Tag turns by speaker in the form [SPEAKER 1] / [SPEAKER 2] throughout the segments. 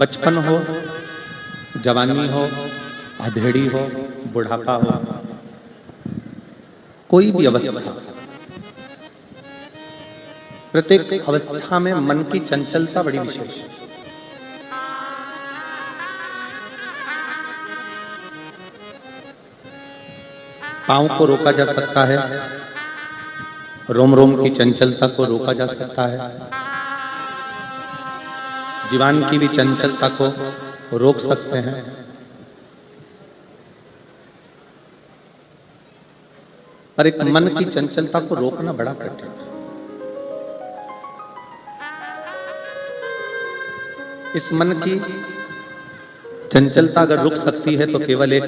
[SPEAKER 1] बचपन हो, जवानी हो, अधेड़ी हो, बुढ़ापा हो, कोई भी अवस्था, प्रत्येक अवस्था में मन की चंचलता बड़ी विशेष है। पांव को रोका जा सकता है, रोम रोम की चंचलता को रोका जा सकता है, जीवन की भी चंचलता को रोक सकते हैं, पर एक मन की चंचलता को रोकना बड़ा कठिन है। इस मन की चंचलता अगर रुक सकती है तो केवल एक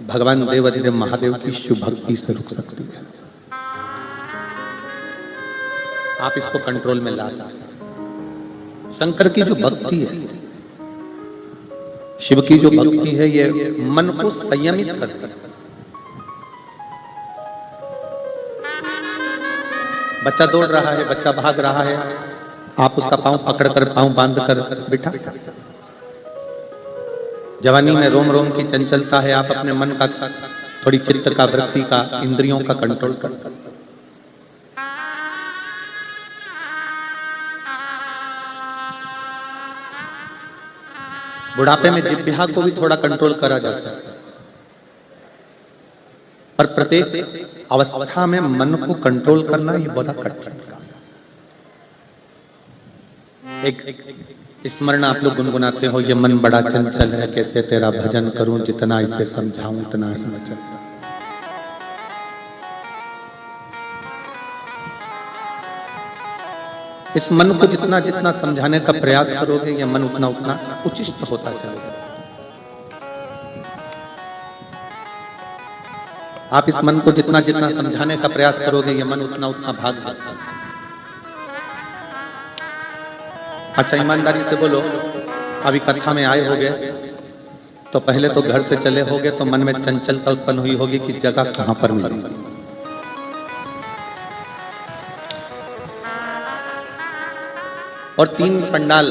[SPEAKER 1] भगवान देवाधिदेव महादेव की शुभ भक्ति से रुक सकती है। आप इसको कंट्रोल में ला सकते हैं। शंकर की जो भक्ति है, शिव की जो भक्ति है, ये मन को संयमित करती है। बच्चा दौड़ रहा है, बच्चा भाग रहा है, आप उसका पांव पकड़कर, पांव बांधकर बिठा सकते हैं। जवानी में रोम रोम की चंचलता है, आप अपने मन का, थोड़ी चित्त का, वृत्ति का, इंद्रियों का कंट्रोल कर सकते हैं। बुढ़ापे में जिह्वा को भी थोड़ा कंट्रोल करा जा सकता है, पर प्रत्येक अवस्था में मन को कंट्रोल करना ये बड़ा कठिन काम है। एक स्मरण आप लोग गुनगुनाते हो, ये मन बड़ा चंचल है, कैसे तेरा भजन करूं, जितना इसे समझाऊं उतना ही वचन। इस मन को जितना जितना समझाने का प्रयास करोगे, ये मन उतना उतना उचिष्ट होता चलेगा। आप इस मन को जितना जितना समझाने का प्रयास करोगे, ये मन उतना उतना भाग जाता है। अच्छा, ईमानदारी से बोलो, अभी कथा में आए होगे तो पहले तो घर से चले होगे तो मन में चंचलता उत्पन्न हुई होगी कि जगह कहां पर मिलेगी। और 3 पंडाल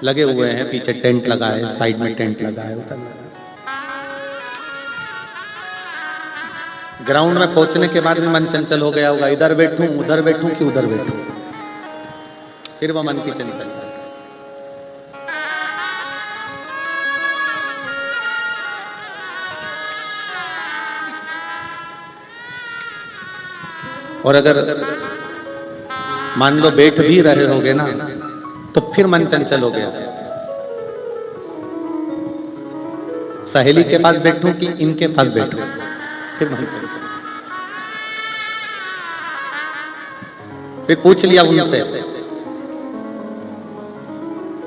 [SPEAKER 1] लगे हुए हैं, पीछे टेंट लगा है, साइड में टेंट लगा है, उधर ग्राउंड में पहुंचने के बाद भी मन चंचल हो गया होगा, इधर बैठूं कि उधर बैठूं, फिर वह मन की चंचलता। और अगर मान लो बैठ भी रहे होगे ना, तो फिर मन चंचल हो गया, सहेली के पास बैठूं कि इनके पास बैठूं, फिर मन चंचल। फिर पूछ लिया उनसे,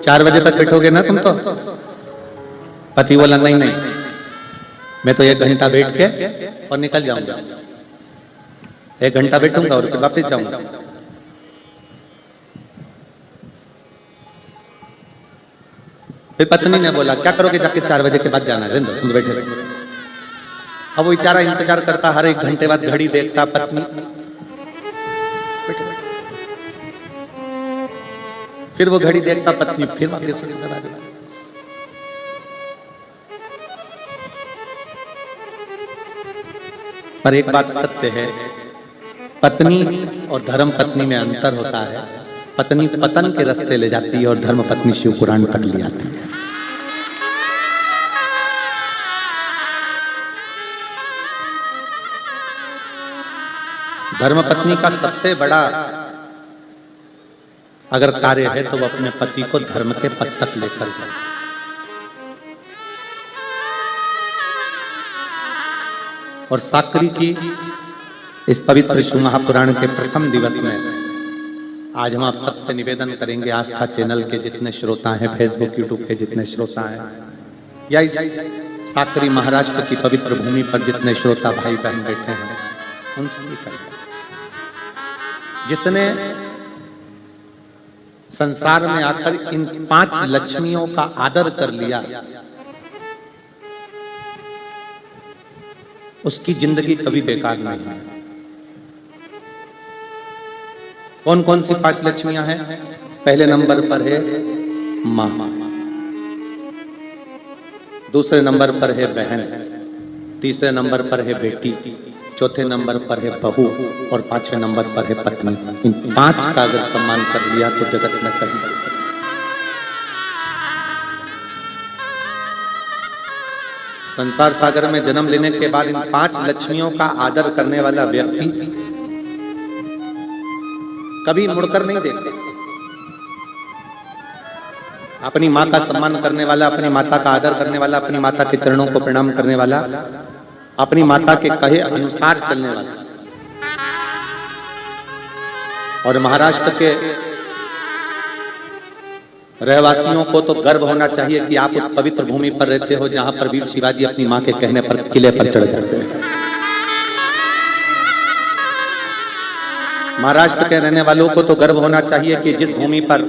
[SPEAKER 1] 4 बजे तक बैठोगे ना तुम? तो पति बोला नहीं नहीं, मैं तो 1 घंटा बैठ के और निकल जाऊंगा, 1 घंटा बैठूंगा और फिर वापस जाऊंगा। फिर पत्नी ने बोला क्या करोगे जाके, 4 बजे के बाद जाना है, तुम बैठे रहो। अब वो बेचारा इंतजार करता, हर 1 घंटे बाद घड़ी देखता, पत्नी फिर वो घड़ी देखता, पत्नी फिर वापस चला जाता। पर एक बात सत्य है, पत्नी और धर्म पत्नी में अंतर होता है। पत्नी पतन के रास्ते ले जाती है और धर्म पत्नी शिव पुराण तक ले आती है। धर्म पत्नी का सबसे बड़ा अगर कार्य है तो वह अपने पति को धर्म के पथ तक लेकर जाए। और साकरी की इस पवित्र शिव महापुराण के प्रथम दिवस में आज हम आप सबसे निवेदन करेंगे, आस्था चैनल के जितने श्रोता हैं, फेसबुक यूट्यूब के जितने श्रोता हैं, या इस साकरी महाराष्ट्र की पवित्र भूमि पर जितने श्रोता भाई बहन बैठे हैं, उन सभी करेंगे जिसने संसार में आकर इन 5 लक्ष्मियों का आदर कर लिया, उसकी जिंदगी कभी बेकार नहीं है। कौन कौन सी 5 लक्ष्मियां हैं? पहले नंबर पर है मां। दूसरे नंबर पर है बहन, तीसरे नंबर पर है बेटी, चौथे नंबर पर है बहू और पांचवें नंबर पर है पत्नी। इन 5 का अगर सम्मान कर लिया तो जगत में कहीं संसार सागर में जन्म लेने के बाद इन 5 लक्ष्मियों का आदर करने वाला व्यक्ति कभी मुड़कर नहीं देखते। अपनी मां का सम्मान करने वाला, अपनी माता का आदर करने वाला, अपनी माता के चरणों को प्रणाम करने वाला, अपनी माता के कहे अनुसार चलने वाला। और महाराष्ट्र के रहवासियों को तो गर्व होना चाहिए कि आप उस पवित्र भूमि पर रहते हो जहां पर वीर शिवाजी अपनी मां के कहने पर किले पर चढ़ जाते हैं। महाराष्ट्र के रहने वालों को तो गर्व होना चाहिए कि जिस भूमि पर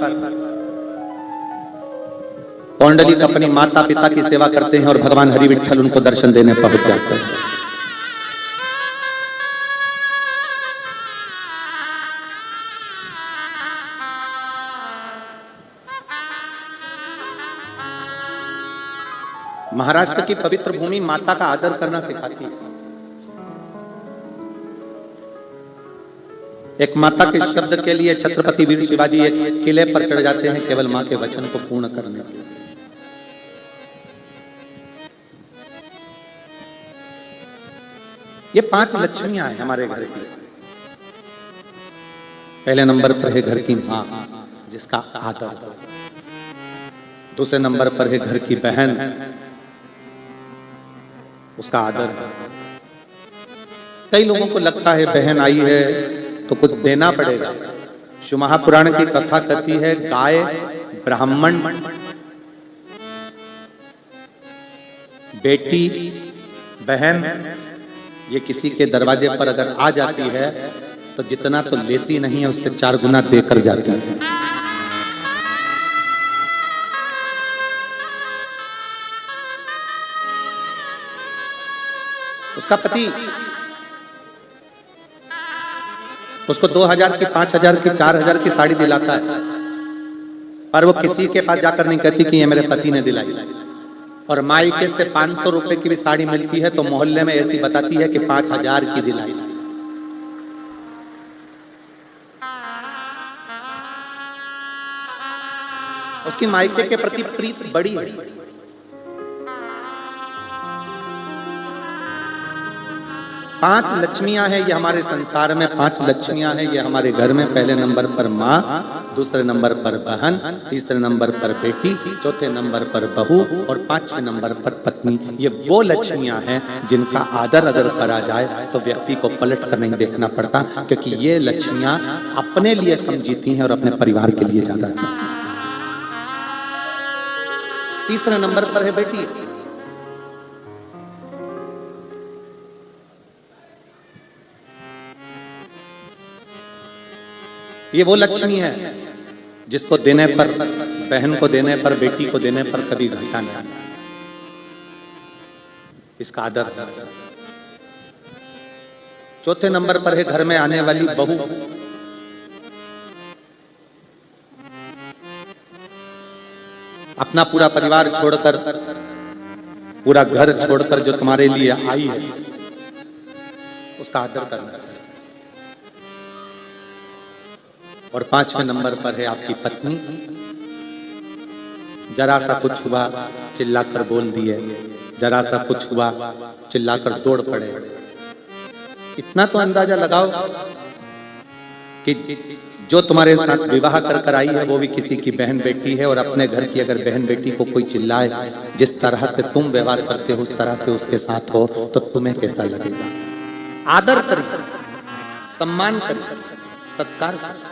[SPEAKER 1] पौंडलिक अपनी माता पिता की सेवा करते हैं और भगवान हरि विठ्ठल उनको दर्शन देने पहुंच जाते हैं। महाराष्ट्र की पवित्र भूमि माता का आदर करना सिखाती है। एक माता के शब्द के लिए छत्रपति वीर शिवाजी एक किले पर चढ़ जाते हैं केवल मां के वचन को पूर्ण करने के लिए। ये 5 लक्ष्मियां हैं हमारे घर की। पहले नंबर पर है घर की मां जिसका आदर, दूसरे नंबर पर है घर की बहन, उसका आदर। कई लोगों को लगता है बहन आई है तो कुछ देना पड़ेगा। शिव महापुराण की कथा कहती है गाय, ब्राह्मण, बेटी, बहन ये किसी के दरवाजे पर अगर आ जाती है तो जितना तो लेती नहीं है उससे 4 गुना देकर जाती है। उसका पति उसको 2000 की, 5000 की, 4000 की साड़ी दिलाता है, पर वो किसी के पास जाकर नहीं कहती कि ये मेरे पति ने दिलाई। और मायके से 500 रुपए की भी साड़ी मिलती है तो मोहल्ले में ऐसी बताती है कि 5000 की दिलाई। उसकी मायके के प्रति प्रीत बड़ी है। पांच लक्ष्मियां हैं ये हमारे संसार में, 5 लक्ष्मियां हैं ये हमारे घर में। पहले नंबर पर माँ, दूसरे नंबर पर बहन, तीसरे नंबर पर बेटी, चौथे नंबर पर बहू और 5वें नंबर पर पत्नी। ये वो लक्ष्मियां हैं जिनका आदर अगर करा जाए तो व्यक्ति को पलट कर नहीं देखना पड़ता, क्योंकि ये लक्ष्मियां अपने लिए कम जीती हैं और अपने परिवार के लिए ज्यादा जीती हैं। तीसरे नंबर पर है बेटी। ये वो लक्ष्मी है जिसको देने पर, बहन को देने पर, बेटी को देने पर कभी घाटा नहीं आता। इसका आदर। चौथे नंबर पर है घर में आने वाली बहू। अपना पूरा परिवार छोड़कर, पूरा घर छोड़कर जो तुम्हारे लिए आई है उसका आदर करना चाहिए। और 5वें नंबर पर है आपकी पत्नी। जरा सा कुछ हुआ चिल्लाकर बोल दिए, जरा सा कुछ हुआ चिल्लाकर दौड़ पड़े। इतना तो अंदाजा लगाओ कि जो तुम्हारे साथ विवाह कर आई है वो भी किसी की बहन बेटी है, और अपने घर की अगर बहन बेटी को कोई चिल्लाए, जिस तरह से तुम व्यवहार करते हो उस तरह से उसके साथ हो तो तुम्हें कैसा लगेगा। आदर करिए, सम्मान करिए, सत्कार करिए।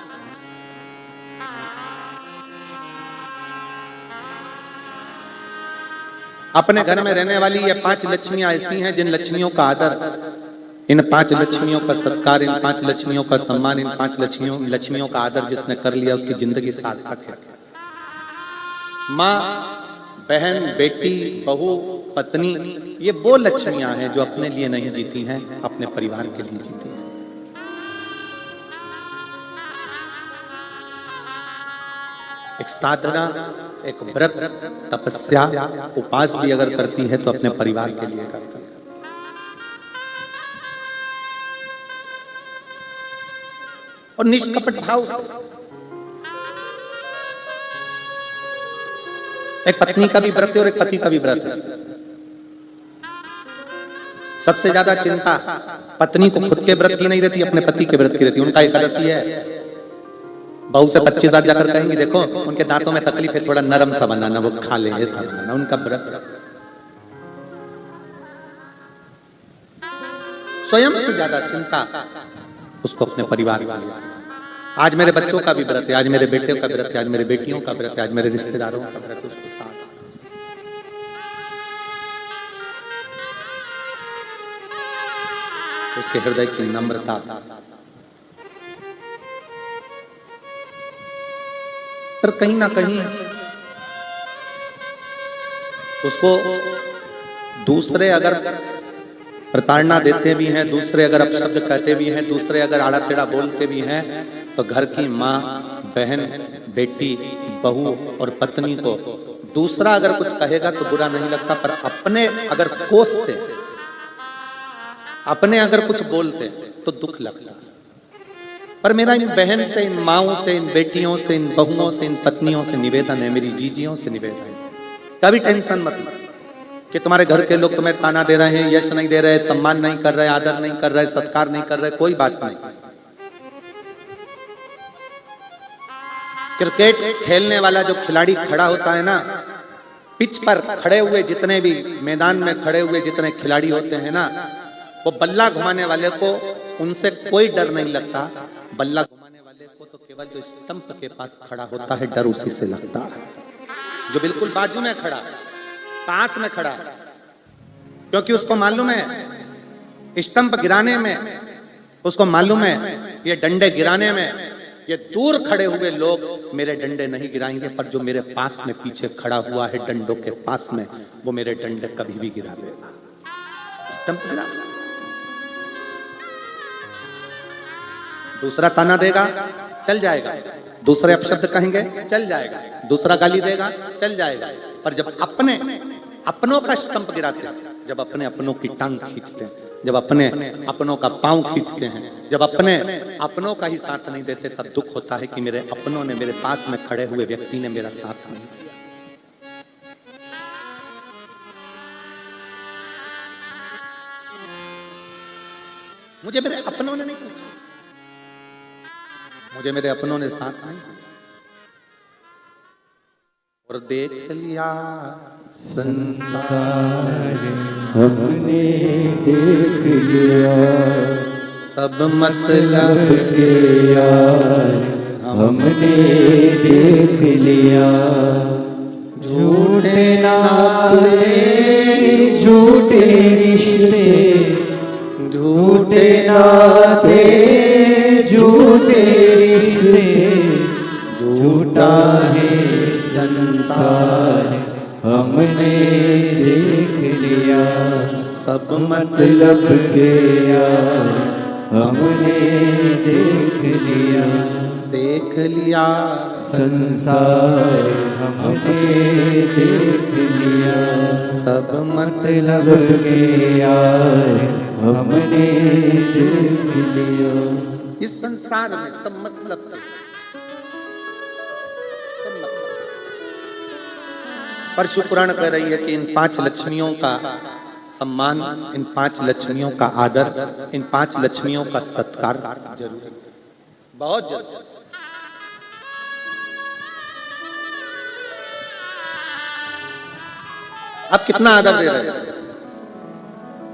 [SPEAKER 1] अपने घर में रहने वाली ये 5 लक्ष्मियां ऐसी हैं जिन लक्ष्मियों का आदर, इन 5 लक्ष्मियों का सत्कार, इन 5 लक्ष्मियों का सम्मान, इन 5 लक्ष्मियों का आदर जिसने कर लिया उसकी जिंदगी सार्थक है। माँ, बहन, बेटी, बहू, पत्नी ये वो लक्ष्मियां हैं जो अपने लिए नहीं जीती हैं, अपने परिवार के लिए जीती हैं। एक साधना, एक व्रत, तपस्या, उपास भी अगर करती है तो अपने परिवार के लिए करती है। और निष्कपट भाव से एक पत्नी का भी व्रत है और एक पति का भी व्रत है। सबसे ज्यादा चिंता पत्नी को खुद के व्रत की नहीं रहती, अपने पति के व्रत की रहती। उनका एकादशी है, बहू से 25 बार जाकर कहेंगे देखो उनके दांतों में तकलीफ है, थोड़ा नरम सा बनाना, वो खा ले, ऐसा बनाना, उनका व्रत। स्वयं से ज्यादा चिंता उसको अपने परिवार का। आज मेरे बच्चों का भी व्रत है, आज मेरे बेटे का व्रत है, आज मेरे बेटियों का व्रत है, आज मेरे रिश्तेदारों का व्रत है, उसको साथ। उसके हृदय की नम्रता, पर कहीं ना कहीं उसको दूसरे अगर प्रताड़ना देते भी हैं, दूसरे अगर अपशब्द कहते भी हैं, दूसरे अगर आड़ा टेढ़ा बोलते भी हैं, तो घर की माँ, बहन, बेटी, बहू और पत्नी को दूसरा अगर कुछ कहेगा तो बुरा नहीं लगता, पर अपने अगर कोसते, अपने अगर कुछ बोलते तो दुख लगता। पर मेरा इन बहन से, इन माओं से, इन बेटियों से, इन बहुओं से, इन पत्नियों से निवेदन है, मेरी जीजियों से निवेदन है, कभी टेंशन मत लो कि तुम्हारे घर के लोग तुम्हें ताना दे रहे हैं, यश नहीं दे रहे, सम्मान नहीं कर रहे, आदर नहीं कर रहे, सत्कार नहीं कर रहे, कोई बात नहीं। क्रिकेट खेलने वाला जो खिलाड़ी खड़ा होता है ना, पिच पर खड़े हुए जितने भी मैदान में खड़े हुए जितने खिलाड़ी होते हैं ना, वो बल्ला घुमाने वाले को उनसे कोई डर नहीं लगता। बल्ला घुमाने वाले को तो केवल जो स्टंप के पास खड़ा होता है डर उसी से लगता है, जो बिल्कुल बाजू में खड़ा, पास में खड़ा, क्योंकि उसको मालूम है स्टंप गिराने में, उसको मालूम है ये डंडे गिराने में ये दूर खड़े हुए लोग मेरे डंडे नहीं गिराएंगे, पर जो मेरे पास में पीछे खड़ा हुआ है डंडों के पास में, वो मेरे डंडे कभी भी गिरा देगा। स्टंप गिरा सकता, दूसरा ताना देगा चल जाएगा, दूसरे अपशब्द कहेंगे चल जाएगा, दूसरा गाली देगा चल जाएगा, पर जब अपने अपनों का स्टंप गिराते हैं, जब अपने अपनों की टांग खींचते हैं, जब अपने अपनों का पांव खींचते हैं, जब अपने अपनों का ही साथ नहीं देते, तब दुख होता है कि मेरे अपनों ने, मेरे पास में खड़े हुए व्यक्ति ने मेरा साथ नहीं दिया। मुझे मेरे अपनों ने नहीं पूछा, मुझे मेरे अपनों ने साथ नहीं दिया। और देख लिया संसार
[SPEAKER 2] हमने देख लिया,
[SPEAKER 1] सब मतलब
[SPEAKER 2] के यार हमने देख लिया। झूठे नाते झूठे रिश्ते, झूठे नाते झूठे रिश्ते, झूठा है संसार हमने देख लिया। सब मतलब के यार हमने देख लिया,
[SPEAKER 1] देख लिया
[SPEAKER 2] संसार हमने देख लिया।
[SPEAKER 1] सब
[SPEAKER 2] मतलब के यार हमने देख लिया।
[SPEAKER 1] इस संसार में सब मतलब के, सब मतलब। परशु पुराण कह रही है कि इन 5 लक्ष्मियों का सम्मान, इन 5 लक्ष्मियों का आदर, इन 5 लक्ष्मियों का सत्कार जरूरी, बहुत जरूरी। आप कितना आदर दे रहे हैं,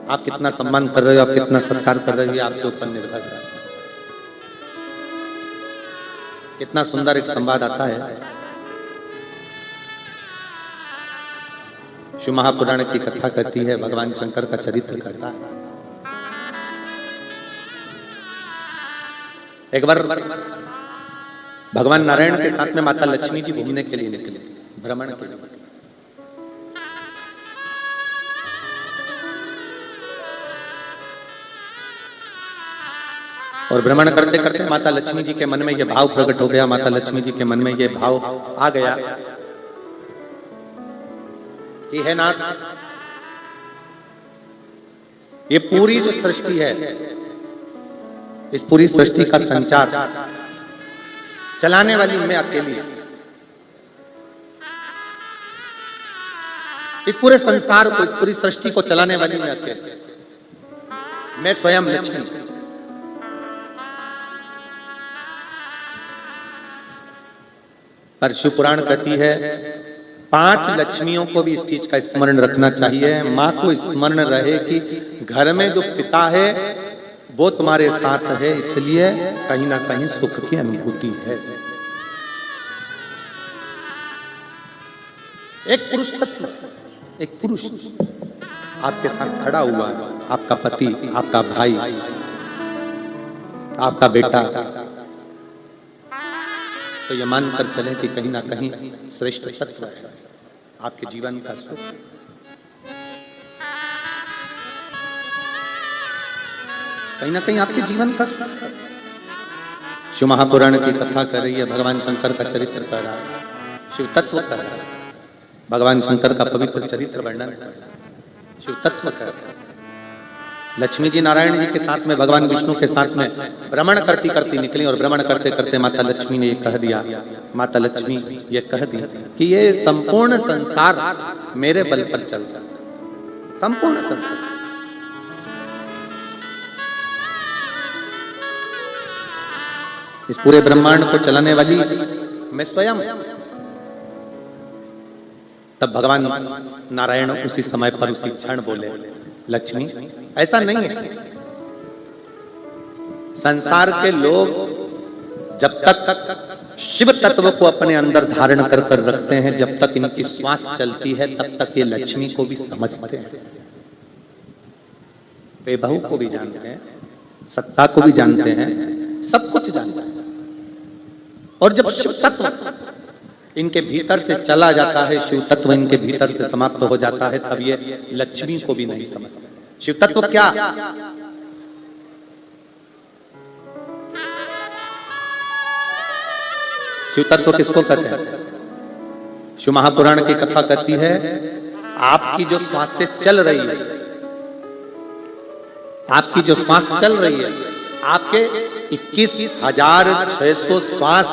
[SPEAKER 1] आप कितना सम्मान कर रहे हो, आप कितना सत्कार कर रहे हो, आपके ऊपर निर्भर है। कितना सुंदर एक संवाद आता है, शिव महापुराण की कथा कहती है, भगवान शंकर का चरित्र करता है। एक बार भगवान नारायण के साथ में माता लक्ष्मी जी घूमने के लिए निकले, भ्रमण के लिए। और भ्रमण करते करते माता लक्ष्मी जी के मन में यह भाव प्रकट हो गया, माता लक्ष्मी जी के मन में यह भाव आ गया कि है नाथ, ये पूरी जो सृष्टि है, इस पूरी सृष्टि का संचार चलाने वाली मैं अकेली, इस पूरे संसार को, इस पूरी सृष्टि को चलाने वाली मैं अकेली, मैं स्वयं लक्ष्मी। पर शिव पुराण कहती है 5 लक्ष्मियों को भी इस चीज का स्मरण रखना चाहिए। मां को स्मरण रहे कि घर में जो पिता है वो तुम्हारे साथ है, इसलिए कहीं ना कहीं सुख की अनुभूति है। एक पुरुष तत्व, एक पुरुष आपके साथ खड़ा हुआ है, आपका पति, आपका भाई, आपका बेटा, तो यह मानकर चले कि कहीं ना कहीं श्रेष्ठ तत्व है आपके जीवन का सुख। कहीं ना कहीं आपके जीवन का सुख। शिव महापुराण की कथा कर रही है, भगवान शंकर का चरित्र कर रहा है, शिव तत्व कर रहा है, भगवान शंकर का पवित्र चरित्र वर्णन कर रहा है, शिव तत्व कर रहा है। लक्ष्मी जी नारायण जी के साथ में, भगवान विष्णु के साथ में भ्रमण करती करती निकली और भ्रमण करते करते माता लक्ष्मी ने ये कह दिया, माता लक्ष्मी ये कह दी कि ये संपूर्ण संसार मेरे बल पर चलता है, संपूर्ण संसार। इस पूरे ब्रह्मांड को चलाने वाली मैं स्वयं। तब भगवान नारायण उसी समय पर, उसी क्षण बोले, लक्ष्मी ऐसा नहीं है। संसार के लोग जब तक शिव तत्व को अपने अंदर धारण कर कर रखते हैं, जब तक इनकी श्वास चलती है, तब तक ये लक्ष्मी को भी समझते हैं, बेबहू को भी जानते हैं, सत्ता को भी जानते हैं, सब कुछ जानते हैं। और जब शिव तत्व इनके भीतर से चला जाता है, शिव तत्व इनके भीतर से समाप्त हो जाता है, तब ये लक्ष्मी को भी नहीं समझते। शिव तत्व क्या? शिव तत्व किसको कहते हैं? शिव महापुराण की कथा कहती है, आपकी जो श्वासें चल रही है, आपकी जो श्वास चल रही है, आपके 21,600 श्वास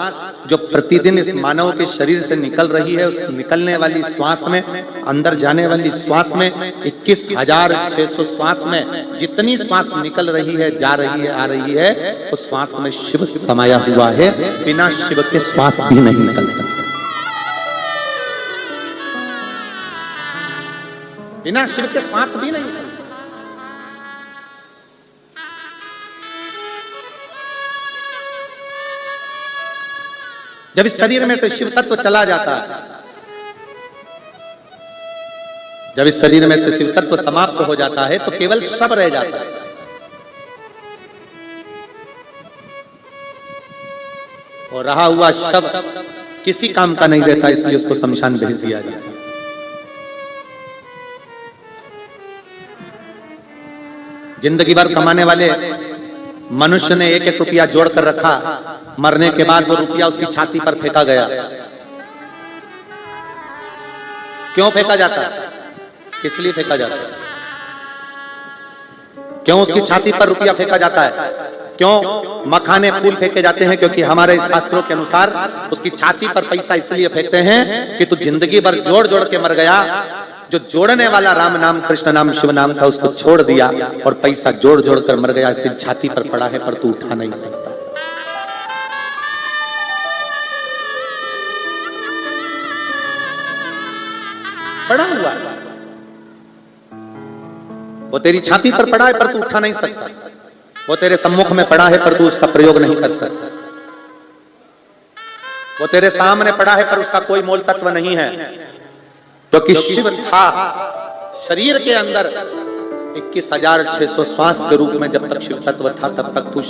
[SPEAKER 1] जो प्रतिदिन इस मानव के शरीर से निकल रही है, उस निकलने वाली श्वास में, अंदर जाने वाली श्वास में, 21,600 श्वास में जितनी श्वास निकल रही है, जा रही है, आ रही है, उस श्वास में शिव समाया हुआ है। बिना शिव के श्वास भी नहीं निकलता, बिना शिव के श्वास भी नहीं निकलता। जब इस शरीर में से शिव तत्व चला जाता है, जब इस शरीर में से शिव तत्व समाप्त हो जाता है, तो केवल शव रह जाता है। और रहा हुआ शव किसी काम का नहीं रहता, इसलिए उसको शमशान भेज दिया जाता है। जिंदगी भर कमाने वाले मनुष्य ने 1-1 रुपया जोड़ कर रखा, मरने के बाद वो रुपया उसकी छाती पर फेंका गया। क्यों फेंका जाता है? इसलिए फेंका जाता है। क्यों उसकी छाती पर रुपया फेंका जाता है? क्यों मखाने फूल फेंके जाते हैं? क्योंकि हमारे शास्त्रों के अनुसार उसकी छाती पर पैसा इसलिए फेंकते हैं कि तू जिंदगी भर जोड़ जोड़ के मर गया, जो जोड़ने वाला राम नाम, कृष्ण नाम, शिव नाम था, उसको छोड़ दिया और पैसा जोड़ जोड़ कर मर गया, तेरी छाती पर पड़ा है पर तू उठा नहीं सकता। पड़ा हुआ है, वो तेरी छाती पर पड़ा है पर तू उठा नहीं सकता, वो तेरे सम्मुख में पड़ा है पर तू उसका प्रयोग नहीं कर सकता, वो तेरे सामने पड़ा है पर उसका कोई मोल तत्व नहीं है। क्योंकि शिव था शरीर के अंदर 21,600 श्वास के रूप में। जब तक शिव तत्व था तब तक तू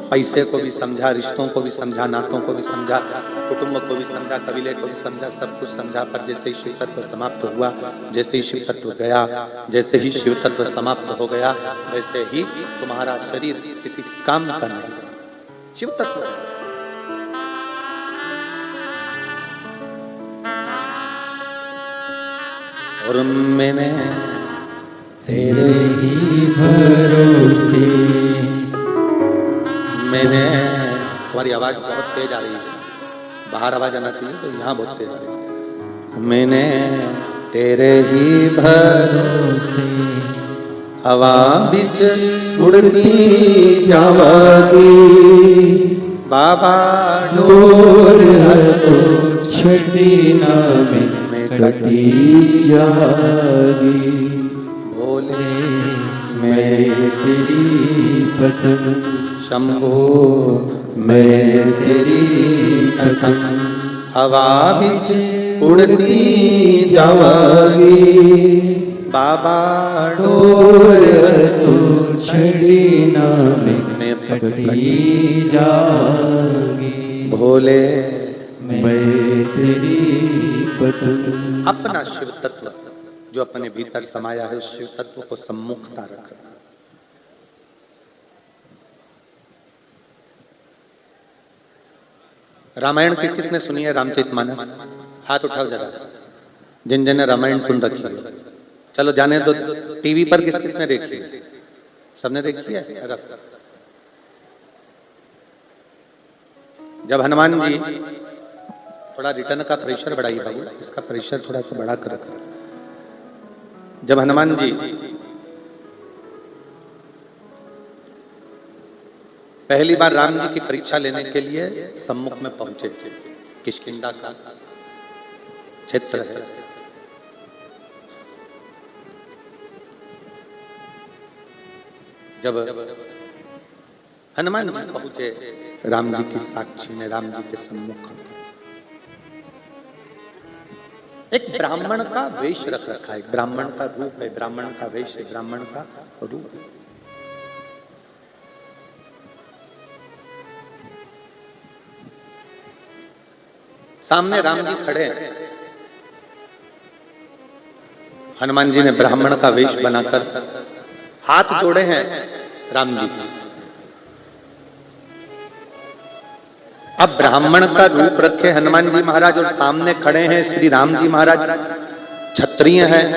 [SPEAKER 1] पैसे को भी समझा, रिश्तों को भी समझा, नातों को भी समझा, कुटुंब को भी समझा, कबीले को भी समझा, सब कुछ समझा। पर जैसे ही शिव तत्व समाप्त हुआ, जैसे ही शिव तत्व गया, जैसे ही शिव तत्व समाप्त हो गया, वैसे ही तुम्हारा शरीर किसी काम का नहीं। शिव तत्व। और मैंने
[SPEAKER 2] तेरे ही भरोसे,
[SPEAKER 1] मैंने, तुम्हारी आवाज बहुत तेज आ रही है, बाहर आवाज आना चाहिए, तो यहाँ बहुत तेज आ रही है। मैंने तेरे ही भरोसे हवा बिच
[SPEAKER 2] उड़ती जावागी,
[SPEAKER 1] बाबा
[SPEAKER 2] डोर है तो छठी ना में कटी जागी।
[SPEAKER 1] भोले
[SPEAKER 2] मैं तेरी पतंग,
[SPEAKER 1] शंभो
[SPEAKER 2] मैं तेरी पतंग,
[SPEAKER 1] हवा बिच
[SPEAKER 2] उड़ती जावागी।
[SPEAKER 1] बाबा
[SPEAKER 2] डोर है तो छड़ी ना में कटी जागी।
[SPEAKER 1] भोले
[SPEAKER 2] मैं तेरी पतंग।
[SPEAKER 1] अपना शिव तत्व जो अपने भीतर समाया है, उस शिव तत्व को सम्मुखता रखना। रामायण किसने सुनी है? रामचरितमानस, हाथ उठाओ जरा, जिन जिन ने रामायण सुन रखी है। चलो जाने दो, टीवी पर किस किसने देखी है? सबने देखी है? जब हनुमान जी, थोड़ा रिटर्न का प्रेशर बढ़ाइए बाबू, इसका प्रेशर थोड़ा सा बढ़ा कर रखो। जब हनुमान जी पहली बार राम जी की परीक्षा लेने के लिए सम्मुख में पहुंचे, किष्किंधा का क्षेत्र है, जब हनुमान जी पहुंचे राम जी की साक्षी में, राम जी के सम्मुख में, एक ब्राह्मण का वेश रख रखा है, ब्राह्मण का रूप है, ब्राह्मण का वेश है, ब्राह्मण का रूप है। सामने राम जी खड़े हैं, हनुमान जी ने ब्राह्मण का वेश बनाकर हाथ जोड़े हैं राम जी की। अब ब्राह्मण का रूप रखे हनुमान जी महाराज और सामने खड़े हैं श्री राम जी महाराज, क्षत्रिय हैं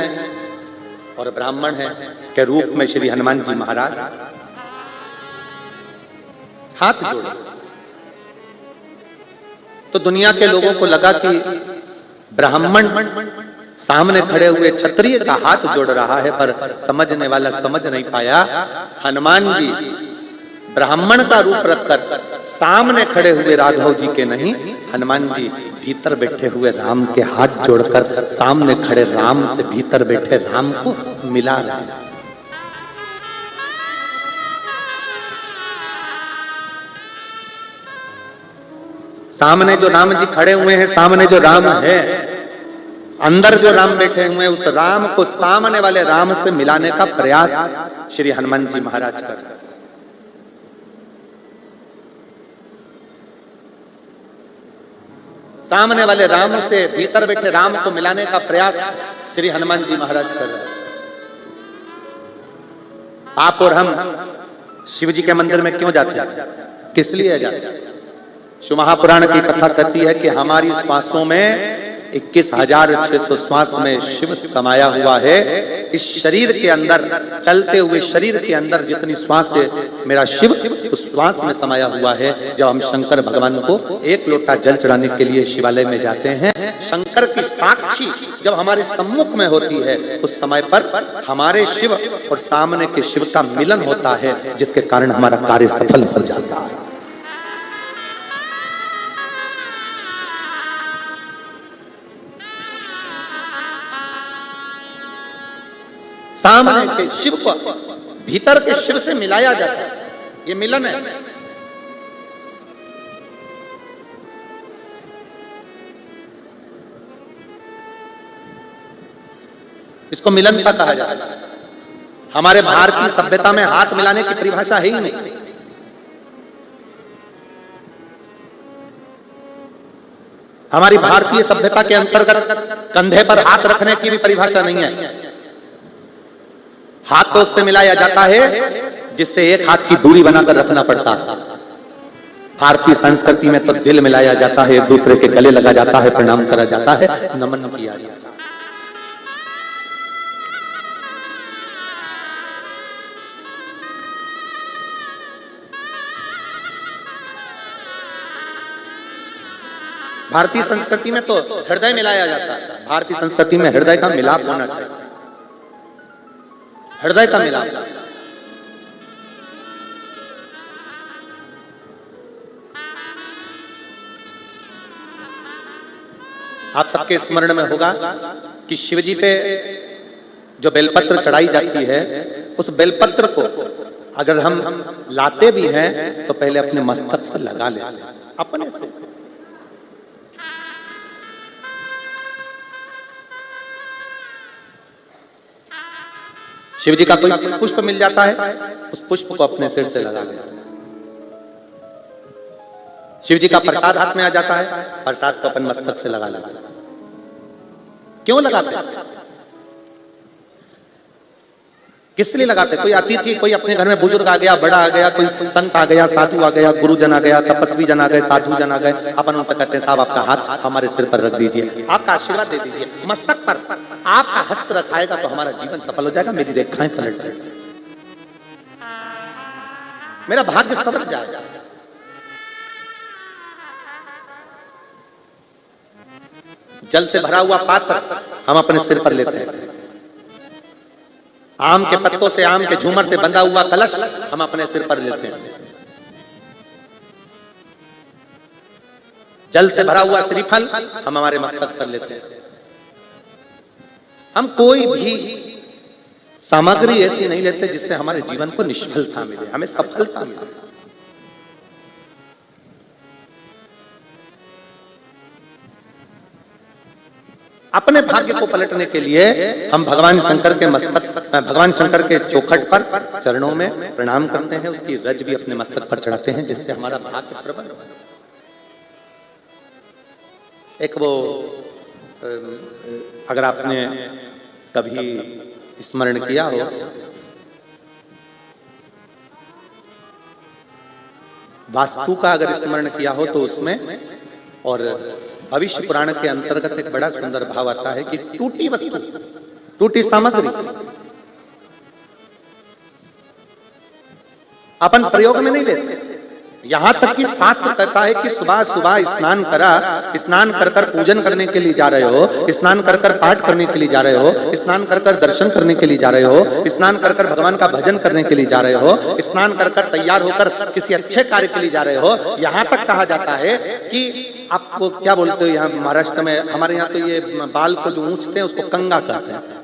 [SPEAKER 1] और ब्राह्मण हैं के रूप में श्री हनुमान जी महाराज हाथ जोड़े। तो दुनिया के लोगों को लगा कि ब्राह्मण सामने खड़े हुए क्षत्रिय का हाथ जोड़ रहा है, पर समझने वाला समझ नहीं पाया, हनुमान जी ब्राह्मण का रूप रखकर सामने खड़े हुए राघव जी के नहीं, हनुमान जी भीतर बैठे हुए राम के हाथ जोड़कर सामने खड़े राम से भीतर बैठे राम को मिला रहे हैं। सामने जो राम जी खड़े हुए हैं, सामने जो राम है, अंदर जो राम बैठे हुए हैं, उस राम को सामने वाले राम से मिलाने का प्रयास श्री हनुमान जी महाराज कर रहे हैं। सामने वाले राम से भीतर बैठे राम को मिलाने का प्रयास श्री हनुमान जी महाराज कर रहे हैं। आप और हम शिव जी के मंदिर में क्यों जाते हैं? किस लिए जाते हैं? शिव महापुराण की कथा कहती है कि हमारी श्वासों में 21,600 श्वास में शिव समाया हुआ है। इस शरीर के अंदर, चलते हुए शरीर के अंदर जितनी श्वास है, मेरा शिव उस श्वास में समाया हुआ है। जब हम शंकर भगवान को एक लोटा जल चढ़ाने के लिए शिवालय में जाते हैं, शंकर की साक्षी जब हमारे सम्मुख में होती है, उस समय पर हमारे शिव और सामने के शिव का मिलन होता है, जिसके कारण हमारा कार्य सफल हो जाता है। सामने के शिव को भीतर के शिव से मिलाया जाता है, ये मिलन है। इसको मिलनता कहा जाता है। हमारे भारतीय सभ्यता में हाथ मिलाने की परिभाषा है ही नहीं। हमारी भारतीय सभ्यता के अंतर्गत कंधे पर हाथ रखने की भी परिभाषा नहीं है। हाथ तो उससे मिलाया जाता है जिससे एक हाथ की दूरी बनाकर रखना पड़ता है। भारतीय संस्कृति में तो दिल मिलाया जाता है, एक दूसरे के गले लगा जाता है, प्रणाम करा जाता है, नमन किया जाता है। भारतीय संस्कृति में तो हृदय मिलाया जाता है। भारतीय संस्कृति में हृदय का मिलाप होना चाहिए, हृदय का मिलाप। आप सबके स्मरण में होगा कि शिवजी पे जो बेलपत्र चढ़ाई जाती है, उस बेलपत्र को अगर हम लाते भी हैं तो पहले अपने मस्तक से लगा लेते हैं, अपने से। शिवजी का कोई पुष्प मिल जाता है, उस पुष्प को अपने सिर से लगा लेते हैं। शिवजी का प्रसाद हाथ में आ जाता है, प्रसाद को अपन मस्तक से लगा लेते हैं। क्यों लगाते हैं? किस लिए लगाते? कोई अतिथि, कोई अपने घर में बुजुर्ग आ गया, बड़ा आ गया, कोई संत आ गया, साधु आ गया, गुरुजन आ गया, तपस्वी जन आ गए, साधु जन आ गए, अपन उनसे कहते हैं साहब आपका हाथ हमारे सिर पर रख दीजिए, आपका आशीर्वाद दे दीजिए, मस्तक पर आपका हस्त रखाएगा तो हमारा जीवन सफल हो जाएगा, मेरी रेखाएं पलट जाएगी, मेरा भाग्य सवर जाएगा। जल से भरा हुआ पात्र हम अपने सिर पर लेते हैं, आम के पत्तों से, आम के झूमर से बंधा हुआ कलश हम अपने सिर पर लेते हैं, जल से भरा हुआ श्रीफल हम हमारे मस्तक पर लेते हैं। हम कोई भी सामग्री ऐसी नहीं लेते जिससे हमारे जीवन को निष्फलता मिले, हमें सफलता मिले। अपने भाग्य को पलटने के लिए हम भगवान शंकर के मस्तक, भगवान शंकर के चौखट पर चरणों में प्रणाम करते हैं, उसकी रज भी अपने मस्तक पर चढ़ाते हैं, जिससे हमारा भाग्य प्रबल हो। एक वो अगर आपने कभी स्मरण किया हो, वास्तु का अगर स्मरण किया हो तो उसमें और भविष्य पुराण के अंतर्गत एक बड़ा सुंदर भाव आता है कि टूटी वस्तु, टूटी सामग्री अपन प्रयोग में नहीं लेते। यहां तक कि शास्त्र कहता है कि सुबह सुबह स्नान करा, स्नान कर कर पूजन करने के लिए जा रहे हो, स्नान कर कर पाठ करने के लिए जा रहे हो, स्नान कर कर दर्शन करने के लिए जा रहे हो, स्नान कर कर भगवान का भजन करने के लिए जा रहे हो, स्नान कर कर तैयार होकर किसी अच्छे कार्य के लिए जा रहे हो। यहां तक कहा जाता है कि आपको क्या बोलते हो, यहाँ महाराष्ट्र में, हमारे यहाँ तो ये बाल को जो ऊंचते हैं उसको कंगा कहते हैं।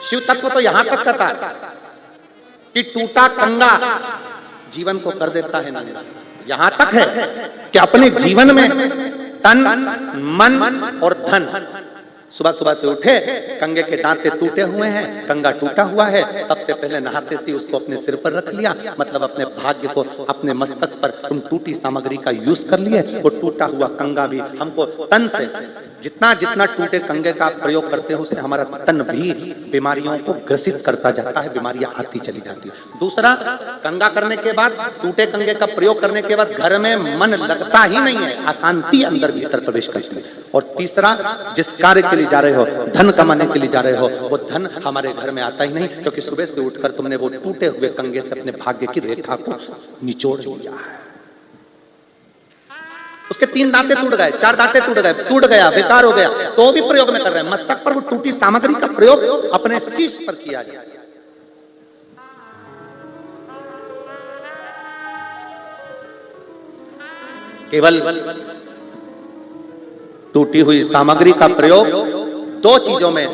[SPEAKER 1] शिव तत्व तो यहां तक कहता है कि टूटा कंगा जीवन को कर देता है नंगा। यहां तक है कि अपने जीवन में तन, मन और धन, सुबह सुबह से उठे, कंगे के दांते टूटे हुए हैं, कंगा टूटा हुआ है, सबसे पहले नहाते से उसको अपने सिर पर रख लिया, मतलब अपने भाग्य को अपने मस्तक पर तुम टूटी सामग्री का यूज कर लिए। वो टूटा हुआ कंगा भी हमको तन से, जितना जितना टूटे कंगे का प्रयोग करते हो उससे हमारा तन भी बीमारियों को ग्रसित करता जाता है, बीमारियां आती चली जाती है। दूसरा, कंगा करने के बाद, टूटे कंगे का प्रयोग करने के बाद घर में मन लगता ही नहीं है, अशांति अंदर भीतर प्रवेश करती है। और तीसरा, जिस कार्य के लिए जा रहे हो, धन कमाने के लिए जा रहे हो, वो धन हमारे घर में आता ही नहीं, क्योंकि सुबह से उठकर तुमने वो टूटे हुए कंगे से अपने भाग्य की रेखा को निचोड़ लिया है। उसके 3 दांते टूट गए, 4 दांते टूट गए, टूट गया, बेकार हो गया, तो भी प्रयोग में कर रहे हैं। मस्तक पर वो टूटी सामग्री का प्रयोग अपने शीश पर किया जाए। केवल टूटी हुई सामग्री का प्रयोग 2 चीजों में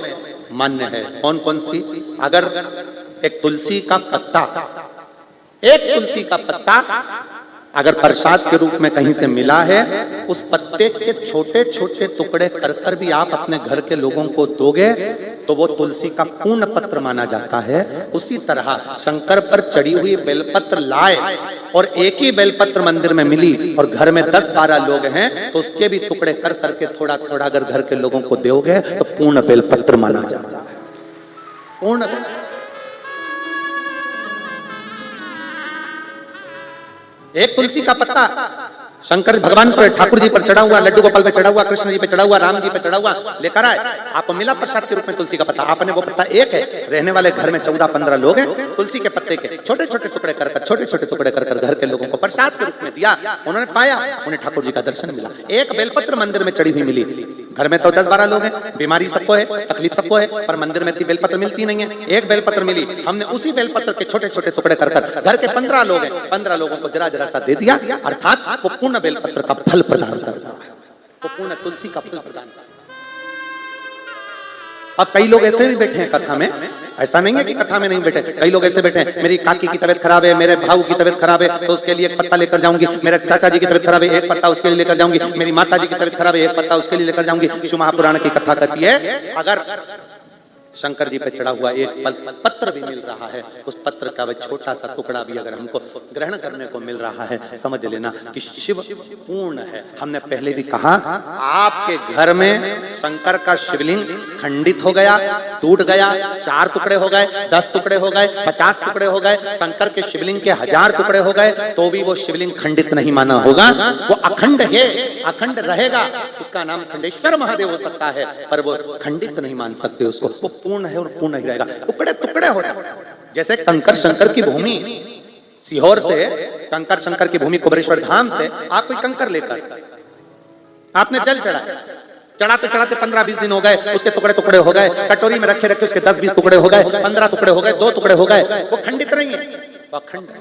[SPEAKER 1] मान्य है। कौन कौन सी? अगर एक तुलसी का पत्ता, एक तुलसी का पत्ता अगर प्रसाद के रूप में कहीं से मिला है, उस पत्ते के छोटे छोटे टुकड़े कर कर भी आप अपने घर के लोगों को दोगे तो वो तुलसी का पूर्ण पत्र माना जाता है। उसी तरह शंकर पर चढ़ी हुई बेलपत्र लाए और एक ही बेलपत्र मंदिर में मिली और घर में 10-12 लोग हैं तो उसके भी टुकड़े कर करके थोड़ा थोड़ा अगर घर के लोगों को दोगे तो पूर्ण बेलपत्र माना जाता है। पूर्ण एक तुलसी का पत्ता शंकर भगवान पर, ठाकुर जी पर चढ़ा हुआ, लड्डू गोपाल पे चढ़ा हुआ, कृष्ण जी पे चढ़ा हुआ, राम जी पे चढ़ा हुआ लेकर आए, आपको मिला प्रसाद के रूप में तुलसी का पत्ता। आपने वो पत्ता एक है, रहने वाले घर में 14-15 लोग हैं, तुलसी के पत्ते के छोटे छोटे टुकड़े कर छोटे छोटे टुकड़े कर घर के लोगों को प्रसाद के रूप में दिया। उन्होंने पाया, उन्हें ठाकुर जी का दर्शन मिला। एक बेलपत्र मंदिर में चढ़ी हुई मिली। घर में तो 10-12 लोग हैं, बीमारी सबको है, तकलीफ सबको है, पर मंदिर में इतनी बेलपत्र मिलती नहीं है। एक बेलपत्र मिली, हमने उसी बेलपत्र के छोटे छोटे टुकड़े कर घर के 15 लोग हैं, 15 लोगों को जरा जरा सा दे दिया, अर्थात वो पूर्ण बेलपत्र का फल प्रदान करता है, वो पूर्ण तुलसी का फल प्रदान करता है। अब कई लोग ऐसे भी बैठे हैं कथा में, ऐसा नहीं है कि कथा में नहीं बैठे, कई लोग ऐसे बैठे हैं, मेरी काकी की तबीयत खराब है, मेरे भाऊ की तबीयत खराब है, तो उसके लिए एक पत्ता लेकर जाऊंगी, मेरे चाचा जी की तबीयत खराब है, एक पत्ता उसके लिए लेकर जाऊंगी, मेरी माता जी की तबीयत खराब है, एक पत्ता उसके लिए लेकर जाऊंगी। शिव महापुराण की कथा कहती है, अगर शंकर जी पे चढ़ा हुआ एक पत्र भी मिल रहा है, उस पत्र का वह छोटा सा टुकड़ा भी अगर हमको ग्रहण करने को मिल रहा है, समझ लेना कि शिव पूर्ण है। हमने पहले भी कहा, आपके घर में शंकर का शिवलिंग खंडित हो गया, टूट गया, 4 टुकड़े हो गए, 10 टुकड़े हो गए, 50 टुकड़े हो गए, शंकर के शिवलिंग के 1000 टुकड़े हो गए, तो भी वो शिवलिंग खंडित नहीं माना होगा, वो अखंड है, अखंड रहेगा। उसका नाम खंडेश्वर महादेव हो सकता है, पर वो खंडित नहीं मान सकते उसको, वो पूर्ण है और पूर्ण ही रहेगा। टुकड़े टुकड़े हो जाए, जैसे कंकर शंकर की भूमि, सीहोर से कंकर शंकर की भूमि कुबेरेश्वर धाम से आप कोई कंकर लेकर आपने जल चढ़ाते चढ़ाते 15-20 दिन हो गए, उसके टुकड़े टुकड़े हो गए, कटोरी में रखे रखे उसके 10-20 टुकड़े हो गए, 15 टुकड़े हो गए, 2 टुकड़े हो गए, वो खंडित नहीं है, वो अखंड है।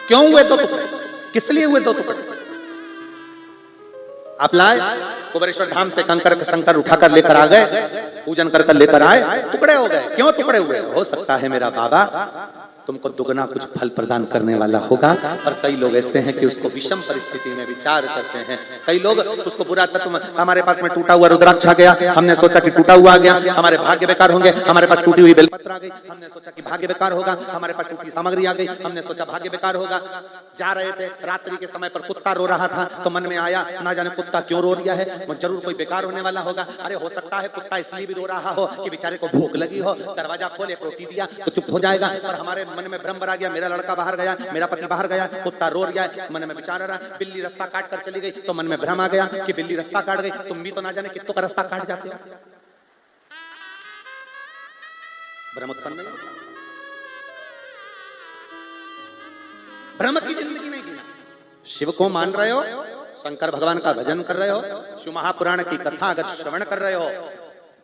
[SPEAKER 1] क्यों हुए 2 टुकड़े? किस लिए हुए 2 टुकड़े? आप लाए कुबेरेश्वर धाम से कंकर शंकर उठाकर लेकर आ गए, पूजन कर लेकर आए, टुकड़े हो गए। क्यों टुकड़े हुए? हो सकता है मेरा बाबा तुमको दुगना कुछ फल प्रदान करने वाला होगा। और कई लोग ऐसे हैं कि उसको विषम परिस्थिति में विचार करते हैं। कई लोग उसको बुरा तत्व, हमारे पास में टूटा हुआ रुद्राक्ष आ गया, हमने सोचा कि टूटा हुआ आ गया, हमारे भाग्य बेकार होंगे, हमारे पास टूटी हुई बेलपत्र आ गई, हमने सोचा कि भाग्य बेकार होगा, हमारे पास टूटी सामग्री आ गई, हमने सोचा भाग्य बेकार होगा। जा रहे थे रात्रि के समय पर कुत्ता रो रहा था, तो मन में आया ना जाने कुत्ता क्यों रो रहा है, जरूर कोई बेकार होने वाला होगा। अरे हो सकता है कुत्ता इसलिए भी रो रहा हो कि बेचारे को भूख लगी हो, दरवाजा खोल एक रोटी दिया तो चुप हो जाएगा। और हमारे मन में भ्रम भरा गया, मेरा लड़का बाहर गया, मेरा पति बाहर गया, कुत्ता रो गया, मन में विचार आ रहा, बिल्ली रास्ता काट कर चली गई, तो मन में भ्रम आ गया कि बिल्ली रास्ता काट गई। तुम भी तो ना जाने कितनों का रास्ता काट जाते हो, भ्रम उत्पन्न नहीं होता। भ्रम की जिंदगी नहीं जीना। शिव को मान रहे हो, शंकर भगवान का भजन कर रहे हो, शिव महापुराण की कथा अगर श्रवण कर रहे हो,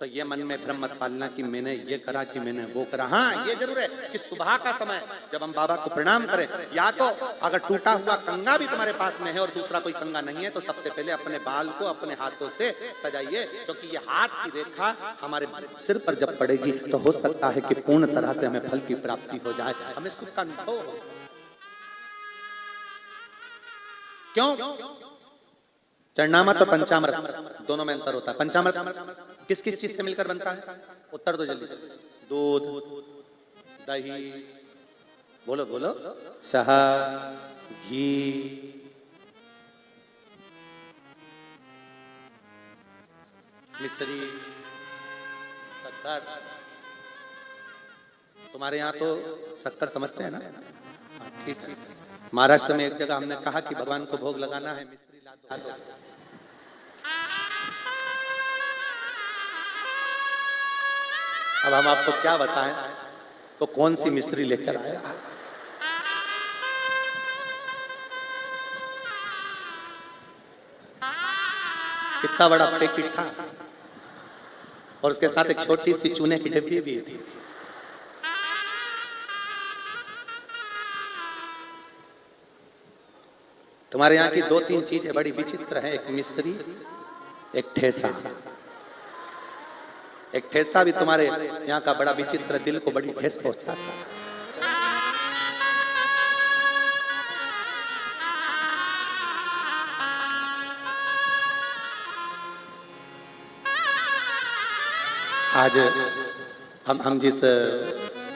[SPEAKER 1] तो ये मन में भ्रम मत पालना कि मैंने ये करा कि मैंने वो करा। हाँ, ये जरूर है कि सुबह का समय जब हम बाबा को प्रणाम करें, या तो अगर टूटा हुआ कंगा भी तुम्हारे पास में है और दूसरा कोई कंगा नहीं है, तो सबसे पहले अपने बाल को अपने हाथों से सजाइए, क्योंकि ये हाथ की रेखा हमारे सिर पर जब पड़ेगी तो हो सकता है कि पूर्ण तरह से हमें फल की प्राप्ति हो जाए, हमें सुख का अनुभव हो। क्यों? चरणामृत और पंचामृत दोनों में अंतर होता है। पंचामृत किस किस चीज से मिलकर बनता है? उत्तर दो जल्दी से। दूध, दही, बोलो बोलो, शहद, घी, मिश्री, शक्कर। तुम्हारे यहाँ तो शक्कर समझते हैं ना? ठीक है। महाराष्ट्र में एक जगह हमने कहा कि भगवान को भोग लगाना है, मिश्री ला दो। अब हम आपको क्या बताएं, तो कौन सी मिश्री लेकर आया? कितना बड़ा पैकेट था और उसके साथ एक छोटी सी चूने की डिब्बी भी थी। तुम्हारे यहाँ की 2-3 चीजें बड़ी विचित्र हैं, एक मिश्री, एक ठेसा। एक ठेसा भी तुम्हारे यहाँ का बड़ा विचित्र, दिल को बड़ी ठेस पहुंचाता है। आज हम जिस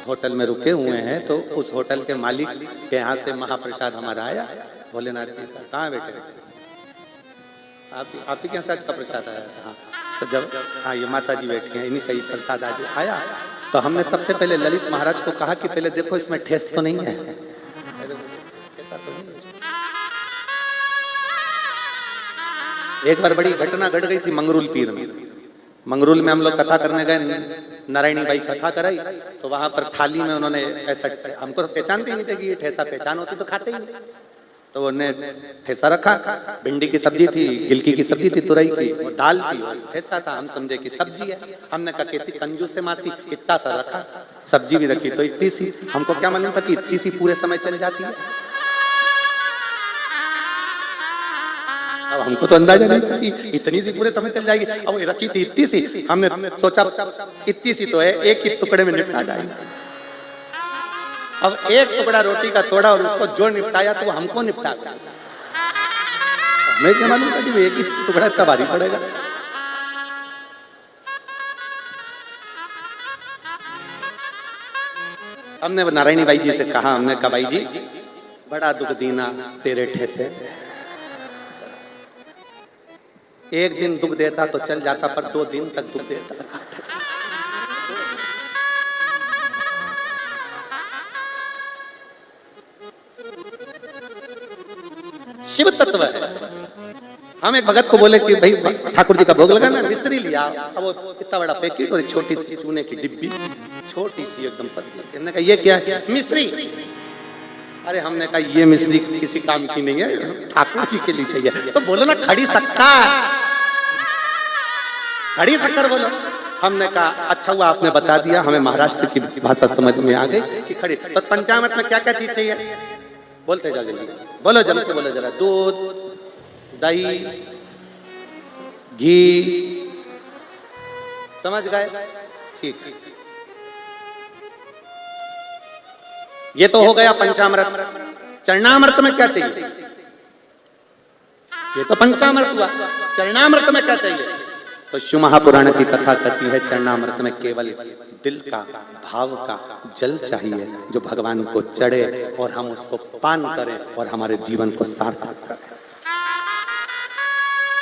[SPEAKER 1] होटल में रुके हुए हैं, तो उस होटल के मालिक के यहाँ से महाप्रसाद हमारा आया, भोलेनाथ जी का। कहाँ बैठे? आप ही के यहाँ का प्रसाद आया था। तो जब ये माता जी बैठी हैं, इन्हीं का ही प्रसाद आज आया, तो हमने सबसे पहले ललित महाराज को कहा कि पहले देखो इसमें ठेस तो नहीं है। एक बार बड़ी घटना घट गई थी मंगरूल पीर में। मंगरूल में हम लोग कथा करने गए, नारायणी बाई कथा कराई, तो वहां पर थाली में उन्होंने ऐसा, हमको तो पहचानते ही नहीं थे कि ये ठेसा पहचान होती तो खाते ही नहीं, तो उन्होंने ठेसा रखा, भिंडी की सब्जी थी, गिलकी की सब्जी थी, तुरई की, और दाल थी, और ठेसा था। हम समझे कि सब्जी है। हमने कहा कि कंजूस से मासी इतना सा रखा, सब्जी भी रखी तो इतनी सी। हमको क्या मालूम था कि इतनी सी पूरे समय चल जाती है। अब हमको तो अंदाजा नहीं था कि इतनी सी पूरे समय चल जाएगी। अब रखी थी इतनी सी, हमने सोचा इतनी सी तो है, एक ही टुकड़े में निपटा जाएगा। अब एक टुकड़ा रोटी का तोड़ा और उसको जो निपटाया तो हमको निपटा गया। मैं क्या मालूम था कि एक ही टुकड़ा इतना भारी पड़ेगा। हमने नारायणी बाई जी से कहा, हमने कहा बाई जी बड़ा दुख दीना तेरे ठेसे, एक दिन दुख देता तो चल जाता, पर 2 दिन तक दुख देता। शिव तत्व है। हम एक भगत को बोले कि भाई ठाकुर जी का भोग लगाना, मिश्री लिया। अब वो इतना बड़ा पैकेट और एक छोटी सी चूने की डिब्बी, छोटी सी एकदम पतली। हमने कहा ये क्या है? मिश्री। अरे हमने कहा ये मिश्री किसी काम की नहीं है, ठाकुर जी के लिए चाहिए। तो बोलो ना खड़ी शक्कर, खड़ी शक्कर बोलो। हमने कहा अच्छा हुआ आपने बता दिया, हमें महाराष्ट्र की भाषा समझ में आ गई कि खड़ी। तो पंचामृत में क्या क्या चीज चाहिए? बोलते जाओ जल्दी, बोलो जल्दी से बोलो जरा। दूध, दही, घी, समझ गए? ठीक, ये तो हो गया पंचामृत। चरणामृत में क्या चाहिए? ये तो पंचामृत हुआ। चरणामृत में क्या चाहिए? तो शिव महापुराण की कथा कहती है चरणामृत में केवल दिल का, भाव का जल चाहिए, जो भगवान को चढ़े और हम उसको पान करें और हमारे जीवन को सार्थक करें।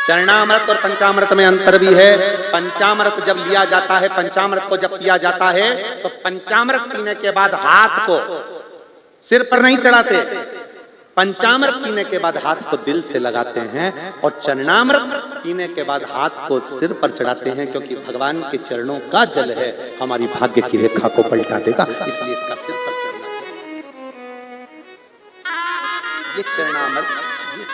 [SPEAKER 1] चरणामृत और पंचामृत में अंतर भी है। पंचामृत जब लिया जाता है, पंचामृत को जब पिया जाता है, तो पंचामृत पीने के बाद हाथ को सिर पर नहीं चढ़ाते, पंचामृत पीने के बाद हाथ को दिल से लगाते हैं, और चरणामृत पीने के बाद हाथ को सिर पर चढ़ाते हैं, क्योंकि भगवान के चरणों का जल है, हमारी भाग्य की रेखा को पलटा देगा, इसलिए इसका सिर पर चढ़ना चाहिए। ये चरणामृत, ये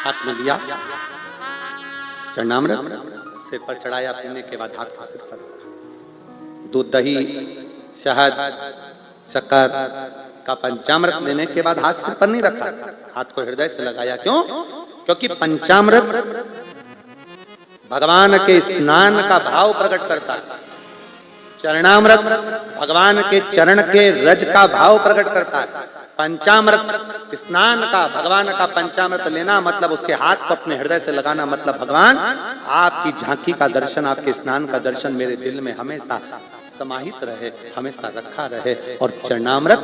[SPEAKER 1] हाथ में लिया चरणामृत, सिर पर चढ़ाया, पीने के बाद हाथ को सिर पर, दूध, दही, शहद, शक्कर का पंचामृत लेने के बाद हाथ सिर पर नहीं रखा, हाथ को हृदय से लगाया। क्यों? क्योंकि पंचामृत भगवान के स्नान का भाव प्रकट करता है, चरणामृत भगवान के चरण के रज का भाव प्रकट करता है। पंचामृत स्नान का, भगवान का पंचामृत लेना मतलब उसके हाथ को अपने हृदय से लगाना, मतलब भगवान आपकी झांकी का दर्शन, आपके स्नान का दर्शन मेरे दिल में हमेशा समाहित रहे, हमेशा रखा रहे। और चरणामृत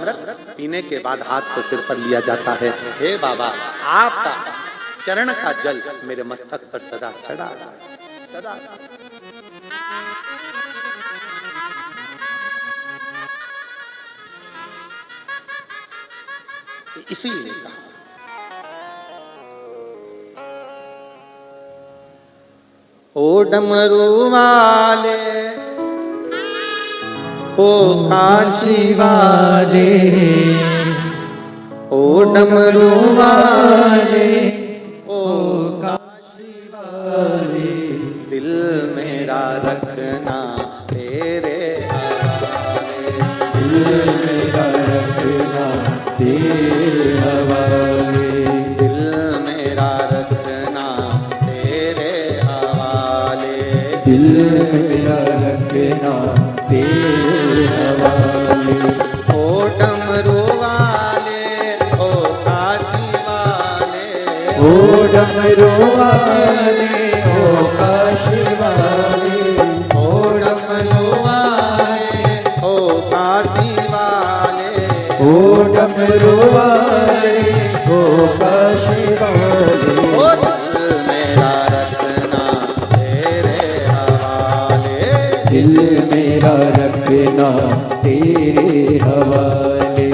[SPEAKER 1] पीने के बाद हाथ को सिर पर लिया जाता है। हे बाबा, आपका चरण का जल मेरे मस्तक पर सदा चढ़ा रहा, सदा। इसीलिए कहा ओ डमरू वाले, ओ काशी वाले, ओ डमरू वाले, ओ काशी वाले, दिल मेरा रखना तेरे हवाले, दिल मेरा रखना तेरे हवाले, दिल मेरा रखना तेरे हवाले, दिल मेरा रखना तेरे हवाले। ओ डमरू वाले, ओ काशी वाले, ओ डमरू वाले, ओ काशी वाले, ओ डमरू वाले, ओ काशी वाले, ओ डमरू वाले, ओ काशी वाले, ओ दिल मेरा रखना तेरे
[SPEAKER 2] दिल मेरा रखना तेरे हवाले।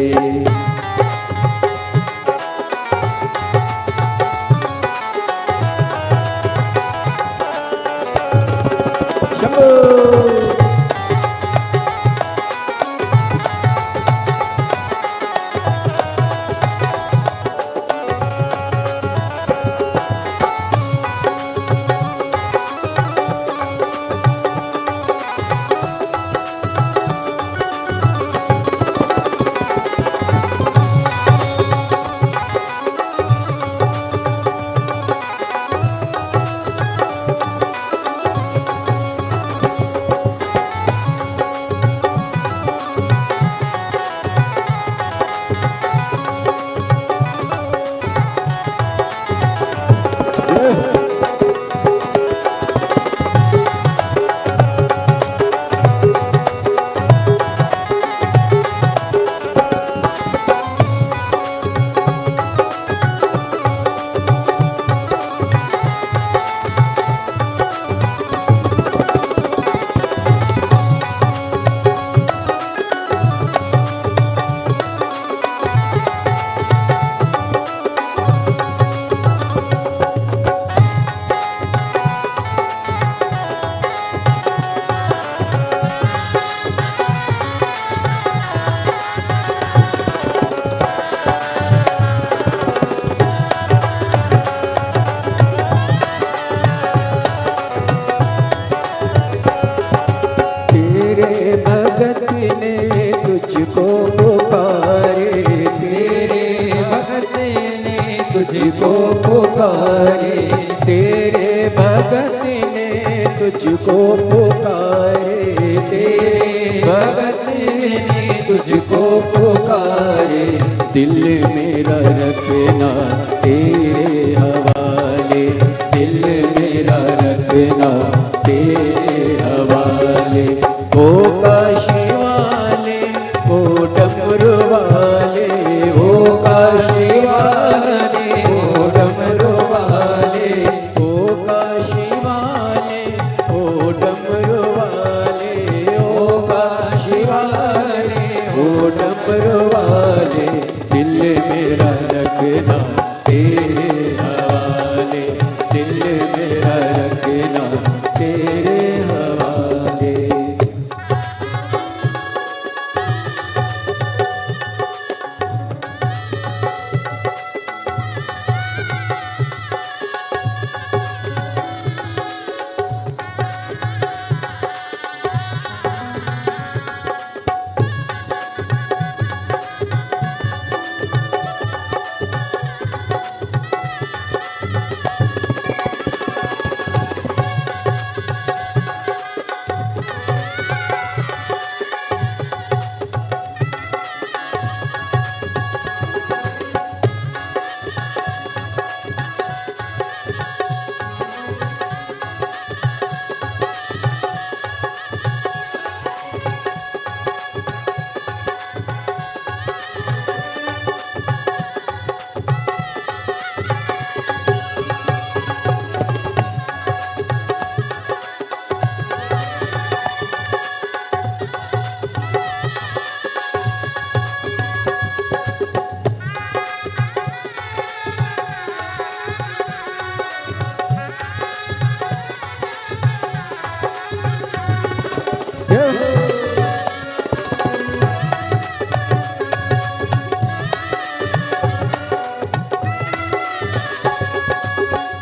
[SPEAKER 2] भगत ने तुझको पुकारे, तेरे भगत ने तुझको पुकारे, तेरे भगत ने तुझको पुकारे, तेरे भगत ने तुझको पुकारे। दिल मेरा रखना तेरे हवाले, दिल मेरा रखना तेरे हवाले। ओ काशी वाले, ओ डमरू वाले, ओ काशी वाले, ओ डमरू वाले, ओ काशी वाले, ओ डमरू वाले, ओ काशी वाले, ओ डमरू वाले। दिल मेरा रखना तेरे हवाले, दिल मेरा रखना तेरे हवाले।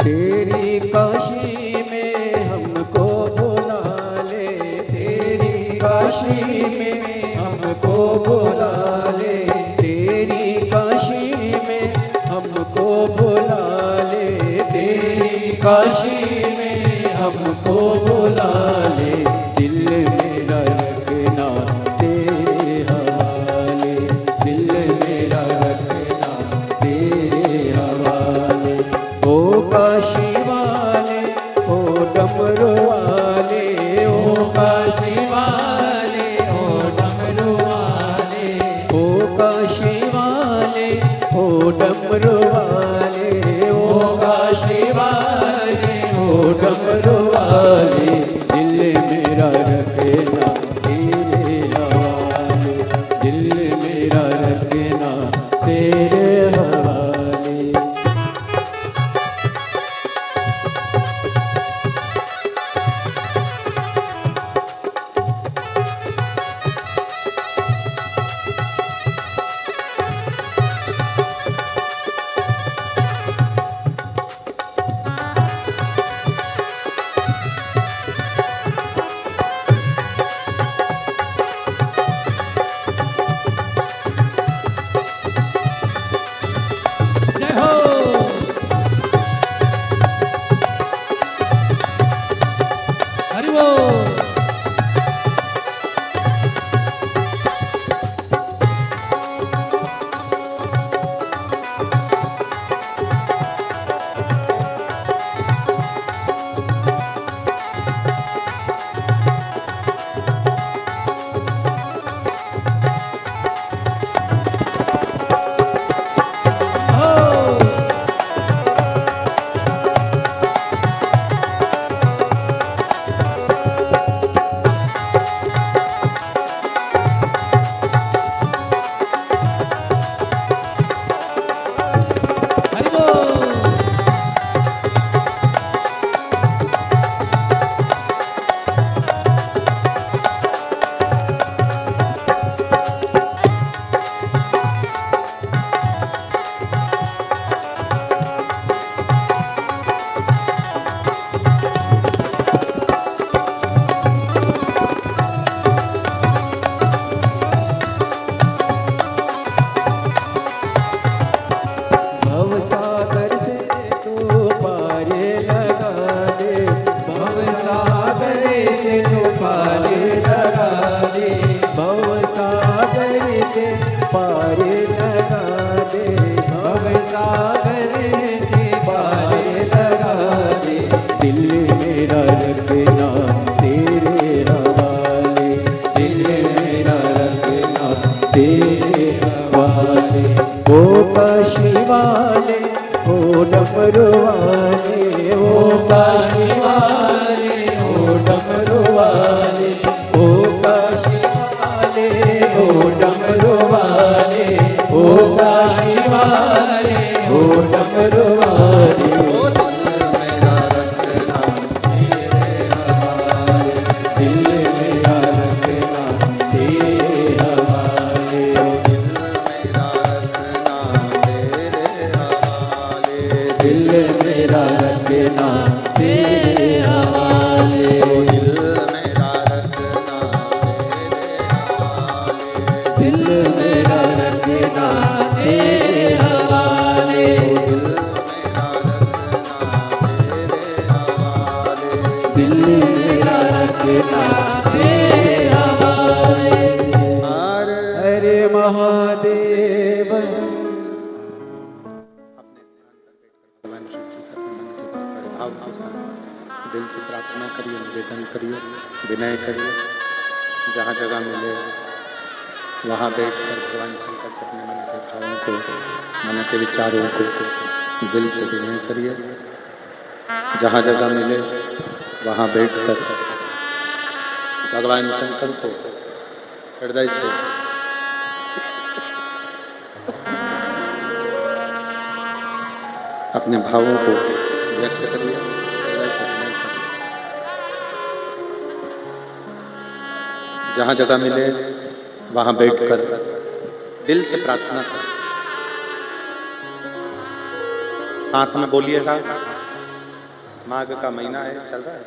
[SPEAKER 2] तेरी काशी में हमको बुला ले, तेरी काशी में हमको बुला ले, तेरी काशी में हमको बुला ले, तेरी काशी में हमको बुला ले। दिल मेरा रखना तेरे हवाले, दिल मेरा रखना तेरे हवाले। ओ काशी वाले, ओ डमरू वाले, ओ काशी वाले, ओ डमरू वाले, ओ काशी वाले, ओ डमरू वाले, ओ काशी वाले, ओ डमरू वाले। दिल मेरा हरि बोल।
[SPEAKER 1] दिल से प्रार्थना करिए, निवेदन करिए, विनय करिए। जहाँ जगह मिले वहाँ बैठकर भगवान शंकर से अपने मन के भावों को, मन के विचारों को दिल से विनय करिए। जहाँ जगह मिले वहाँ बैठकर भगवान शंकर को हृदय से अपने भावों को व्यक्त करिए, हृदय से विनय करिए। जहाँ जगह मिले वहाँ बैठकर दिल से प्रार्थना करें। साथ में बोलिएगा, माघ का महीना है, चल रहा है।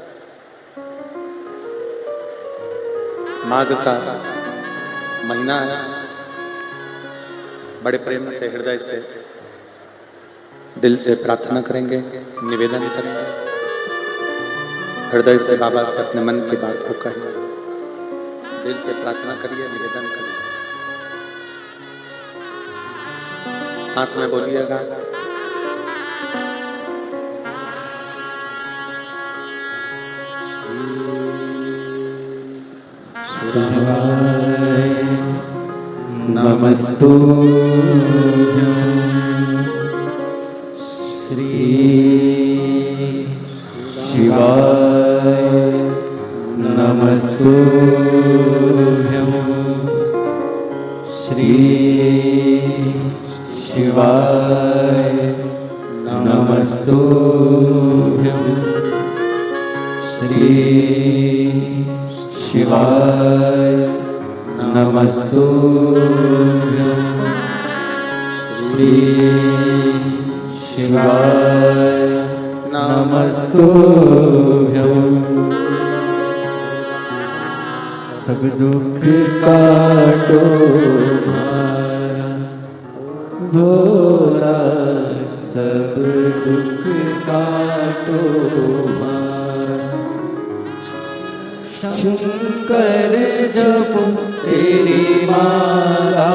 [SPEAKER 1] माघ का महीना है, बड़े प्रेम से हृदय से दिल से प्रार्थना करेंगे, निवेदन करेंगे। हृदय से बाबा से अपने मन की बात को कहें, दिल से प्रार्थना करिए, निवेदन करिए। साथ में बोलिएगा,
[SPEAKER 2] नमस्तु श्री शिवाय नमस्तु श्री शिवाय नमस्तु श्री शिवाय नमस्तु श्री शिवाय नमस्तुभ्यं। सब दुख काटो मारा भोला, सब दुख काटो मारा शंकर जपो तेरी माला,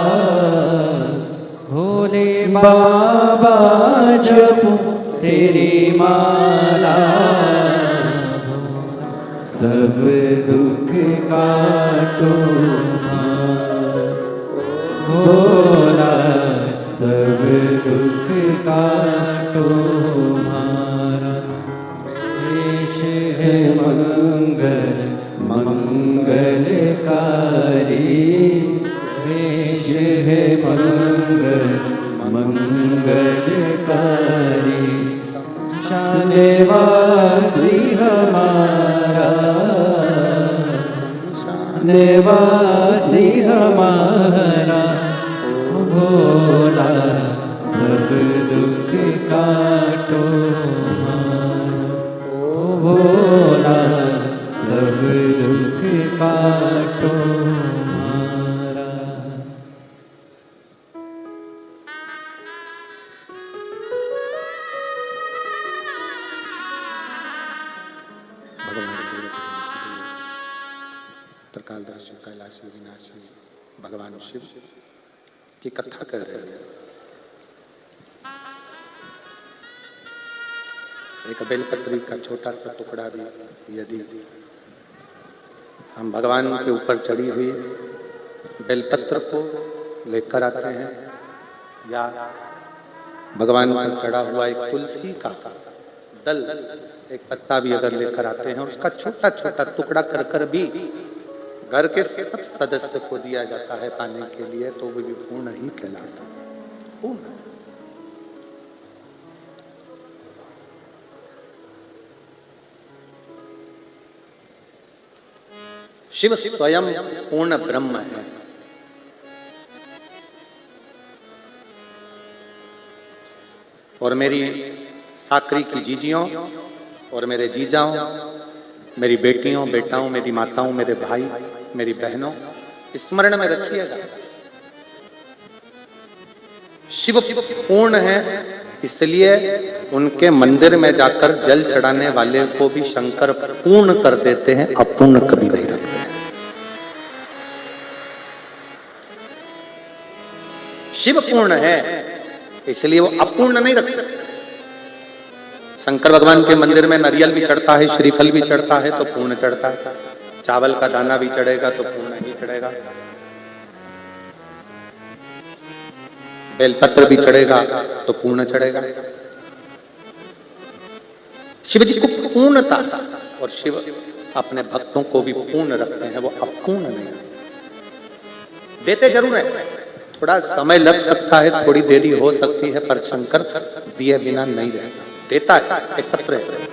[SPEAKER 2] भोले बाबा जपो तेरी माला, सब दुख काटो भोला, सब दुख काटो मारा। देश है मंगल मंगलकारी, देश है मंगल मंगलकारी, शानवासी हमारा, शानवासी हमारा भोला, सब दुख काटो भोला, सब दुख काटो मारा।
[SPEAKER 1] त्रिकालदर्शी कैलाशी विनाशी भगवान शिव की कथा कर रहे हैं। एक बेलपत्री का छोटा सा टुकड़ा भी यदि हम भगवान के ऊपर चढ़ी हुई बेलपत्र को लेकर आते हैं, या भगवान पर चढ़ा हुआ एक तुलसी का दल, एक पत्ता भी अगर लेकर आते हैं और उसका छोटा छोटा टुकड़ा कर कर भी घर के सब सदस्य को दिया जाता है पाने के लिए, तो वो भी पूर्ण ही कहलाता है। पूर्ण। शिव स्वयं पूर्ण ब्रह्म है। और मेरी साकरी की जीजियों और मेरे जीजाओं, मेरी बेटियों बेटाओं, मेरी माताओं, मेरे भाई, मेरी बहनों, स्मरण में रखिएगा, शिव पूर्ण है, इसलिए उनके मंदिर में जाकर जल चढ़ाने वाले को भी शंकर पूर्ण कर देते हैं, अपूर्ण कभी नहीं रखते हैं। शिव पूर्ण है इसलिए वो अपूर्ण नहीं रखते। शंकर भगवान के मंदिर में नारियल भी चढ़ता है, श्रीफल भी चढ़ता है तो पूर्ण चढ़ता है, चावल का दाना भी चढ़ेगा तो पूर्ण ही चढ़ेगा, बेलपत्र भी चढ़ेगा तो पूर्ण चढ़ेगा। शिव जी को पूर्णता, और शिव अपने भक्तों को भी पूर्ण रखते हैं, वो अपूर्ण नहीं। देते जरूर है, थोड़ा समय लग सकता है, थोड़ी देरी हो सकती है, पर शंकर दिए बिना नहीं रहेगा, देता है, एक पत्र है।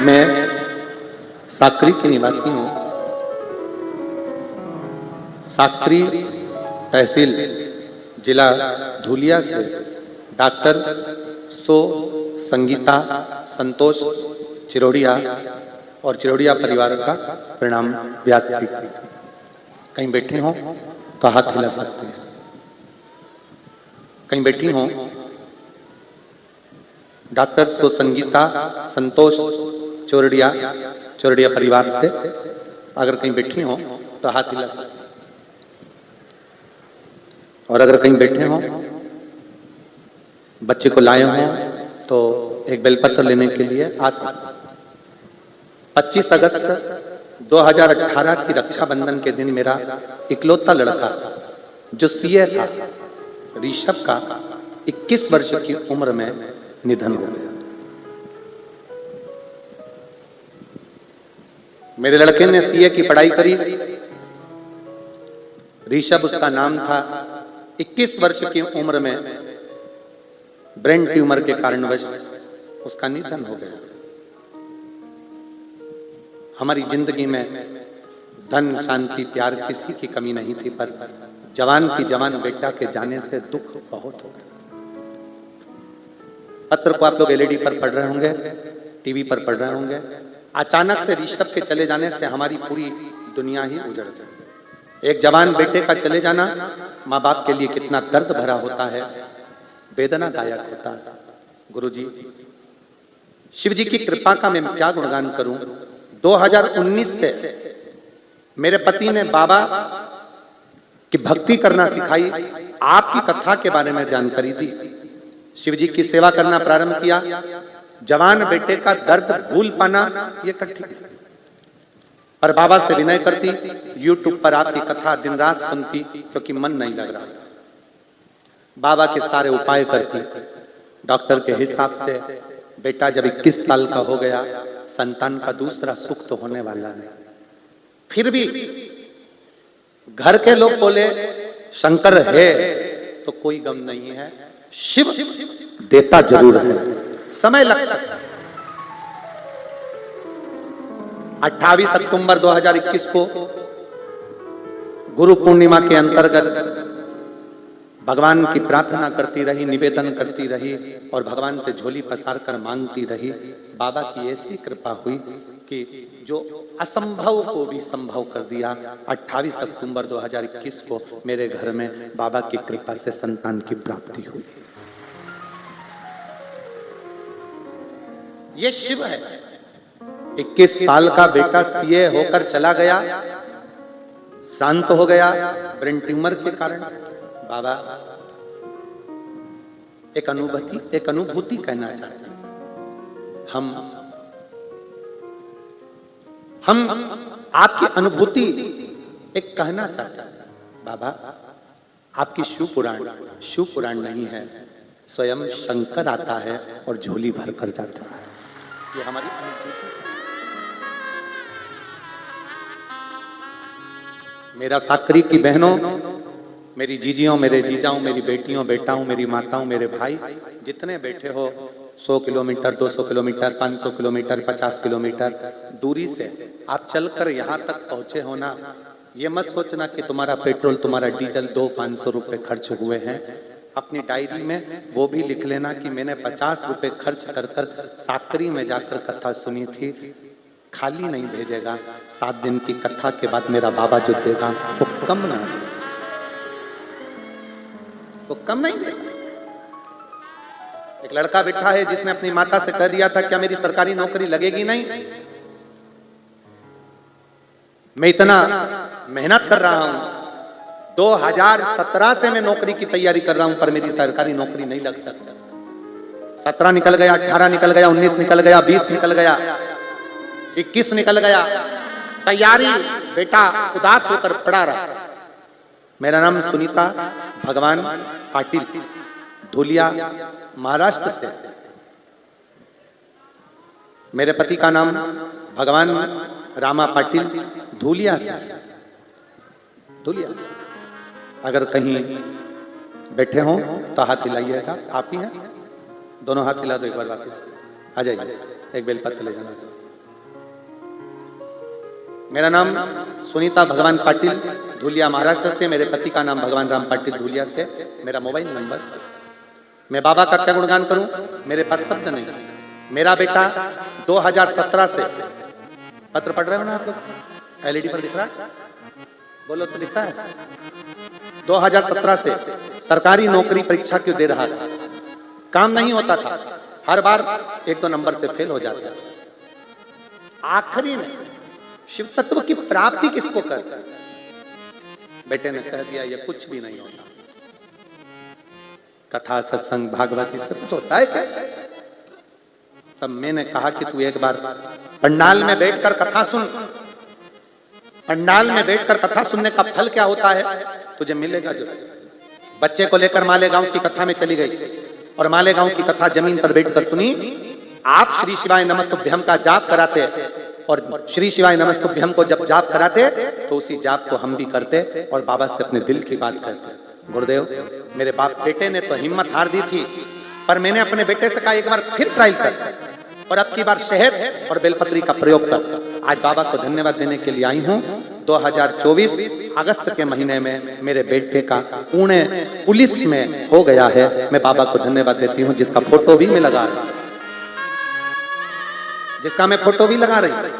[SPEAKER 1] मैं साकरी की निवासी हूं। साकरी तहसील जिला धुलिया से डॉक्टर संगीता संतोष चिरोड़िया और चिरोड़िया परिवार का प्रणाम व्यास। कहीं बैठे हो तो हाथ हिला सकते हैं, कहीं बैठी हो। डॉक्टर संगीता संतोष चोरडिया परिवार से अगर कहीं बैठी हो तो हाथ हिला सकते हैं, और अगर कहीं बैठे हो, बच्चे को लाए हो तो एक बेलपत्र लेने के लिए आ सकते। 25 अगस्त 2018 की रक्षाबंधन के दिन मेरा इकलौता लड़का जो सीए था, ऋषभ का 21 वर्ष की उम्र में निधन हो गया। मेरे लड़के ने सीए की पढ़ाई करी, ऋषभ उसका नाम था। 21 वर्ष की उम्र में ब्रेन ट्यूमर के कारणवश उसका निधन हो गया। हमारी जिंदगी में धन, शांति, प्यार किसी की कमी नहीं थी, पर जवान की जवान बेटा के जाने से दुख बहुत हो गया। पत्र को आप लोग एलईडी पर पढ़ रहे होंगे, टीवी पर पढ़ रहे होंगे। अचानक से ऋषभ के चले जाने से हमारी पूरी दुनिया ही उजड़ गई। एक जवान बेटे का चले जाना माँ बाप के लिए कितना दर्द भरा होता है, वेदनादायक होता है। गुरुजी, शिव जी की कृपा का मैं क्या गुणगान करूं। 2019 से मेरे पति ने बाबा की भक्ति करना सिखाई, आपकी कथा के बारे में जानकारी दी, शिव जी की सेवा करना प्रारंभ किया। जवान बेटे का दर्द भूल पाना ये कठिन है, पर बाबा से विनय करती, यूट्यूब पर आपकी कथा दिन रात सुनती, क्योंकि मन नहीं लग रहा था। बाबा के सारे उपाय करती। डॉक्टर के हिसाब से बेटा जब 21 साल का हो गया, संतान का दूसरा सुख तो होने वाला नहीं। फिर भी घर के लोग बोले शंकर है तो कोई गम नहीं है, शिव देता जरूर है, समय लग सकता है। 28 अक्टूबर 2021 को गुरु पूर्णिमा के अंतर्गत भगवान की प्रार्थना करती रही, निवेदन करती रही और भगवान से झोली पसार कर मांगती रही। बाबा की ऐसी कृपा हुई कि जो असंभव को भी संभव कर दिया। 28 अक्टूबर 2021 को मेरे घर में बाबा की कृपा से संतान की प्राप्ति हुई। ये शिव है। 21 साल का बेटा सीए होकर चला गया, शांत हो गया ब्रेन ट्यूमर के कारण। बाबा एक अनुभूति कहना चाहते हैं। हम आपकी अनुभूति एक कहना चाहते हैं। बाबा आपकी शिव पुराण नहीं है, स्वयं शंकर आता है और झोली भर कर जाता है। ये हमारी अनुभूति। मेरा साकरी की बहनों, मेरी जीजियों, मेरे जीजाओं, मेरी बेटियों, बेटाओं, मेरी माताओं, मेरे भाई, जितने बैठे हो, 100 किलोमीटर, 200 किलोमीटर, 500 किलोमीटर, 50 किलोमीटर दूरी से आप चलकर यहाँ तक पहुंचे हो ना, ये मत सोचना कि तुम्हारा पेट्रोल, तुम्हारा डीजल 200-500 रुपए खर्च हुए हैं। अपनी डायरी में वो भी लिख लेना कि मैंने 50 रुपए खर्च कर साकरी में जाकर कथा सुनी थी। खाली नहीं भेजेगा। 7 दिन की कथा के बाद मेरा बाबा जो देगा वो कम ना, वो कम नहीं देगा। एक लड़का बैठा है जिसने अपनी माता से कह दिया था क्या मेरी सरकारी नौकरी लगेगी नहीं। मैं इतना मेहनत कर रहा हूं, 2017 से मैं नौकरी की तैयारी कर रहा हूं, पर मेरी सरकारी नौकरी नहीं लग सकती। 17 निकल गया, 18 निकल गया, 19 निकल गया, 20 निकल गया, 21 निकल गया। तैयारी बेटा उदास होकर पड़ा रहा। मेरा नाम सुनीता भगवान पाटिल, धुलिया, महाराष्ट्र से। मेरे पति का नाम भगवान रामा पाटिल, धुलिया से। धुलिया से अगर कहीं बैठे हो तो हाथ हिलाइएगा। आप ही हैं? दोनों हाथ हिला दो एक बार, वापस आ जाइए। एक बेलपत्र ले जाना। मेरा नाम सुनीता भगवान पाटिल, धुलिया, महाराष्ट्र से। मेरे पति का नाम भगवान राम पाटिल, धुलिया से। मेरा मोबाइल नंबर। मैं बाबा का क्या गुणगान करूं, मेरे पास शब्द नहीं। मेरा बेटा 2017 से, पत्र पढ़ रहे हो ना आप लोग, एलईडी पर दिख रहा है, बोलो तो दिख रहा है। 2017 से सरकारी नौकरी परीक्षा क्यों दे रहा था, काम नहीं होता था, हर बार 1-2 नंबर से फेल हो जाता। आखिरी में शिव तत्व की प्राप्ति किसको कर, बेटे ने कह दिया ये कुछ भी नहीं होता। कथा, सत्संग, भागवत इससे कुछ होता है क्या? तब मैंने कहा कि तू एक बार पंडाल में बैठकर कथा सुन। पंडाल में बैठकर कथा सुनने का फल क्या होता है तुझे मिलेगा जरूर। बच्चे को लेकर मालेगांव की कथा में चली गई और मालेगांव की कथा जमीन पर बैठकर सुनी। आप श्री शिवाय नमस्तुभ्यम का जाप कराते और श्री शिवाय नमस्तुभ्यम को जब जाप कराते तो उसी जाप को हम भी करते और बाबा से अपने दिल की बात करते। गुरुदेव, मेरे बाप बेटे ने तो हिम्मत हार दी थी, पर मैंने अपने बेटे से कहा एक बार फिर ट्राई कर और अब की बार शहद और बेलपत्री का प्रयोग कर। आज बाबा को धन्यवाद देने के लिए आई हूं। 2024 अगस्त के महीने में मेरे बेटे का पुणे पुलिस में हो गया है। मैं बाबा को धन्यवाद देती हूं, जिसका फोटो भी मैं लगा रहा हूं, जिसका मैं फोटो भी लगा रही हूं।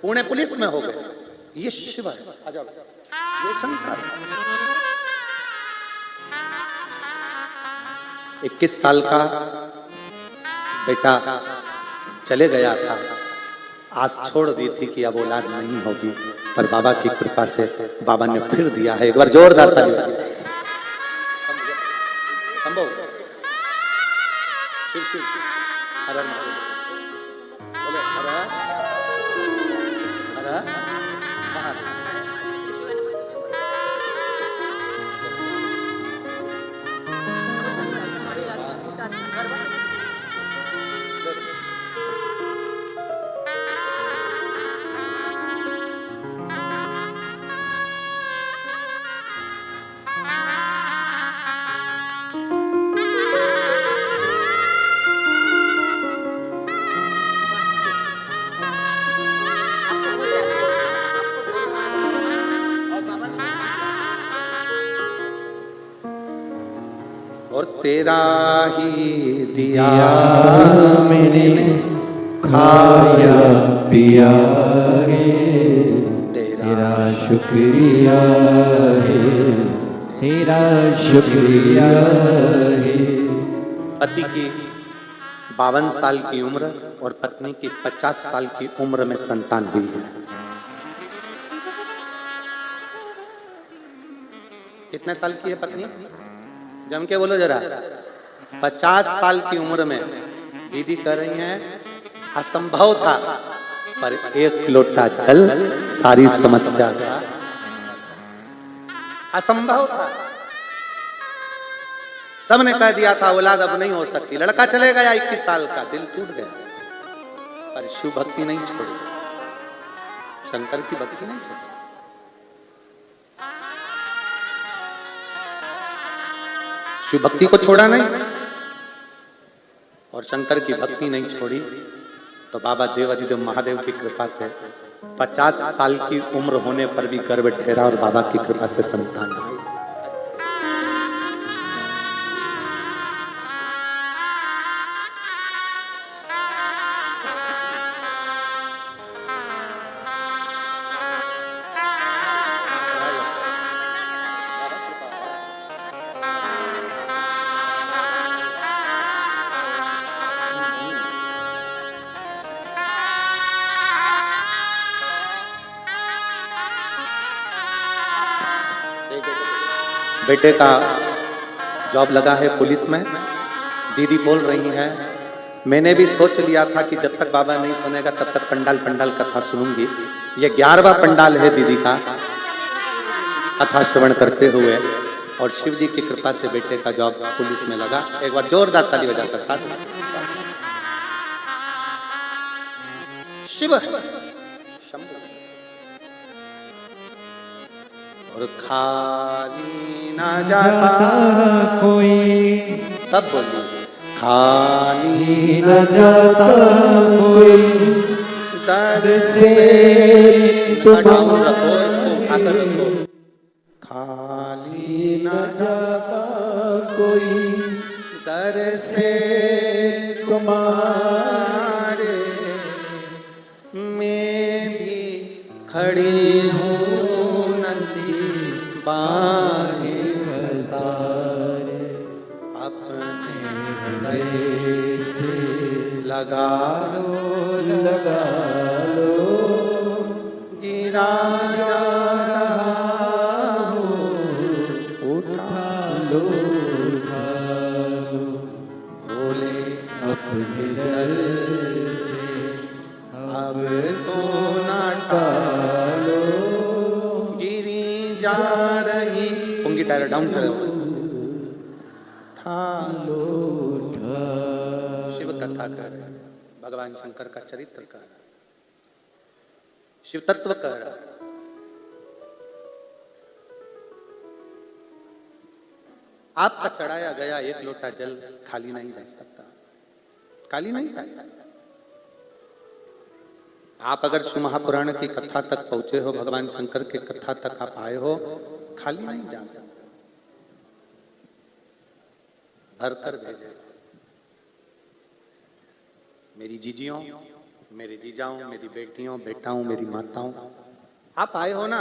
[SPEAKER 1] पुणे पुलिस में हो गया। ये शिव है, ये शंकर। 21 साल का बेटा चले गया था, आस छोड़ दी थी कि अब औलाद नहीं होगी, पर बाबा की कृपा से बाबा ने फिर दिया है। एक बार जोरदार ताली। संभव शिव शिव हर हर बोले हर हर महादेव। और तेरा ही दिया मैंने
[SPEAKER 2] खाया पिया है, तेरा शुक्रिया है, तेरा शुक्रिया है।
[SPEAKER 1] पति की 52 साल की उम्र और पत्नी की 50 साल की उम्र में संतान हुई है। कितने साल की है पत्नी? जम के बोलो जरा। 50 साल की उम्र में दीदी कह रही हैं असंभव था, पर एक लोटा जल सारी समस्या का असंभव था। सबने कह दिया था औलाद अब नहीं हो सकती। लड़का चले गया 21 साल का, दिल टूट गया, पर शिव भक्ति नहीं छोड़ी, शंकर की भक्ति नहीं छोड़ी। शिव भक्ति को छोड़ा नहीं और शंकर की भक्ति नहीं छोड़ी, तो बाबा देवाधिदेव महादेव की कृपा से 50 साल की उम्र होने पर भी गर्भ ठहरा और बाबा की कृपा से संतान आई। बेटे का जॉब लगा है पुलिस में। दीदी बोल रही है मैंने भी सोच लिया था कि जब तक बाबा नहीं सुनेगा तब तक पंडाल कथा सुनूंगी। ये 11वां पंडाल है दीदी का कथा श्रवण करते हुए, और शिव जी की कृपा से बेटे का जॉब पुलिस में लगा। एक बार जोरदार ताली बजाकर साथ शिव और खाली ना जाता
[SPEAKER 2] कोई,
[SPEAKER 1] सब बोलिए खाली
[SPEAKER 2] न जाता कोई,
[SPEAKER 1] दर
[SPEAKER 2] से तुम्हारा
[SPEAKER 1] खाली
[SPEAKER 2] न जाता कोई,
[SPEAKER 1] दर से
[SPEAKER 2] तुम्हारे
[SPEAKER 1] मैं भी खड़ी हूँ नंदी बाहे
[SPEAKER 2] सारे
[SPEAKER 1] अपने
[SPEAKER 2] गले से
[SPEAKER 1] लगा
[SPEAKER 2] लगा लो,
[SPEAKER 1] गिरा जा रहा हूँ उठा
[SPEAKER 2] लो उठा लो,
[SPEAKER 1] भोले
[SPEAKER 2] अपने दर से
[SPEAKER 1] अब तो ना
[SPEAKER 2] टालो,
[SPEAKER 1] गिरी जा रही पुंगी टायर डाउन चले
[SPEAKER 2] लो उठा।
[SPEAKER 1] शिव कथा कर भगवान शंकर का चरित्र कर शिव तत्व कह रहा है। आपका चढ़ाया गया एक लोटा जल खाली नहीं जा सकता, खाली नहीं जाएगा। आप अगर शिव महापुराण की कथा तक पहुंचे हो, भगवान शंकर के कथा तक आप आए हो, खाली नहीं जा सकते, भरकर भेजे। मेरी जीजियों, मेरे जीजाओं, मेरी बेटियों, बेटाओं, मेरी माताओं, आप आए हो ना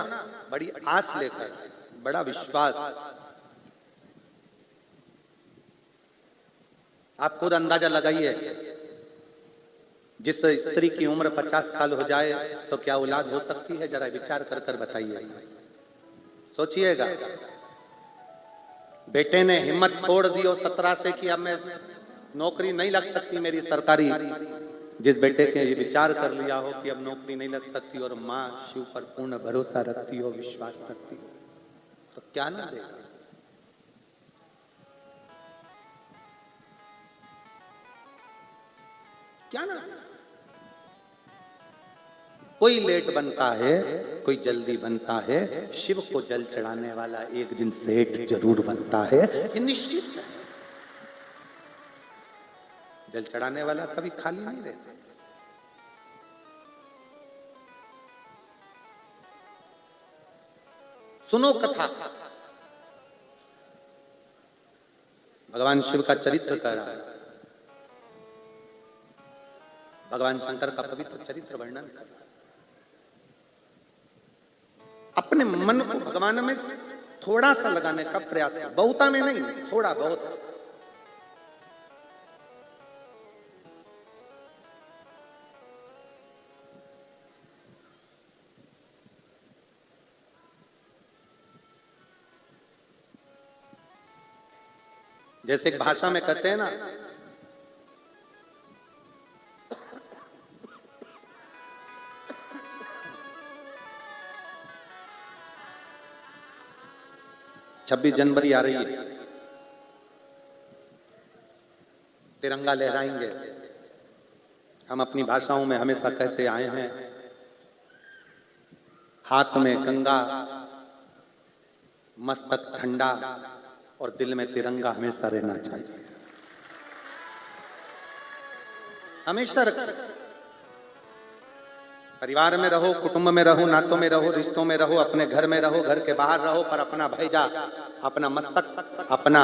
[SPEAKER 1] बड़ी आस लेकर, बड़ा विश्वास। आप खुद अंदाजा लगाइए, जिस स्त्री की उम्र 50 साल हो जाए तो क्या औलाद हो सकती है? जरा विचार कर कर बताइए, सोचिएगा। बेटे ने हिम्मत तोड़ दी हो 17 से कि अब मैं नौकरी नहीं लग सकती मेरी सरकारी, जिस बेटे के ये विचार कर लिया हो कि अब नौकरी नहीं लग सकती और माँ शिव पर पूर्ण भरोसा रखती हो, विश्वास रखती हो, तो क्या ना देगा? क्या ना? कोई लेट बनता है, कोई जल्दी बनता है, शिव को जल चढ़ाने वाला एक दिन सेठ जरूर बनता है, ये निश्चित है। जल चढ़ाने वाला कभी खाली नहीं रहता। सुनो कथा, भगवान शिव का चरित्र कह रहा है, भगवान शंकर का पवित्र चरित्र वर्णन कर रहा है। अपने मन को भगवान में थोड़ा सा लगाने का प्रयास कर, बहुता में नहीं, थोड़ा बहुत। जैसे एक भाषा में कहते हैं ना, छब्बीस जनवरी आ रही है, तिरंगा लहराएंगे। हम अपनी भाषाओं में हमेशा कहते आए हैं, हाथ में गंगा, मस्तक ठंडा और दिल में तिरंगा हमेशा रहना चाहिए, हमेशा रखें। परिवार में रहो, कुटुंब में रहो, नातों में रहो, रिश्तों में रहो, अपने घर में रहो, घर के बाहर रहो, पर अपना भैजा, अपना मस्तक, अपना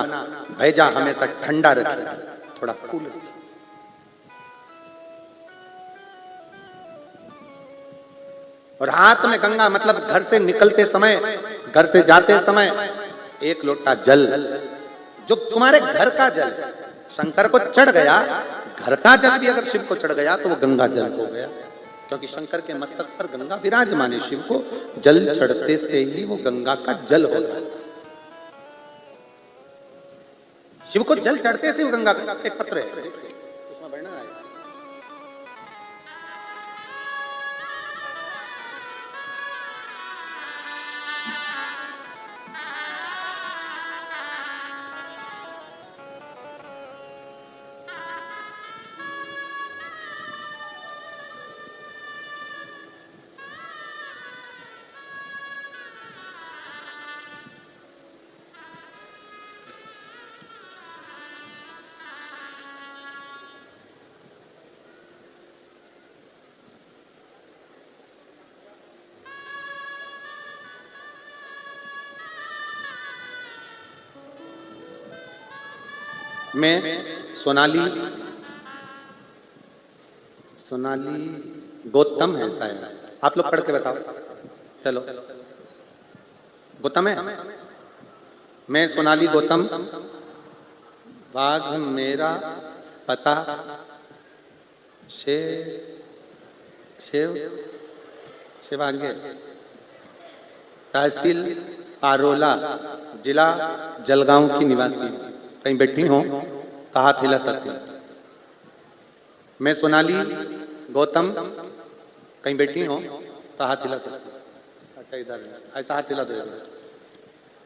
[SPEAKER 1] भैजा हमेशा ठंडा रखें, थोड़ा कूल रखें। और हाथ में गंगा मतलब घर से निकलते समय, घर से जाते समय एक लोटा जल, जो तुम्हारे घर का जल, शंकर को चढ़ गया, घर का जल भी अगर शिव को चढ़ गया तो वो गंगा जल हो गया, क्योंकि शंकर के मस्तक पर गंगा विराजमान है। शिव को जल चढ़ते से ही वो गंगा का जल हो जाता। शिव को जल चढ़ते से वो गंगा का एक पत्र है, उसमें वर्णन आया। मैं सोनाली गौतम है शायद, आप लोग पढ़ के बताओ। चलो, गौतम है। मैं सोनाली गौतम, बाघ मेरा पता, शिवांगे, तहसील पारोला, जिला जलगांव की निवासी। कहीं बैठी हो तो हाथ हिला सकती। मैं सोनाली गौतम, कहीं बैठी हो तो हाथ हिला सकती। अच्छा, इधर ऐसा हाथ हिला दो,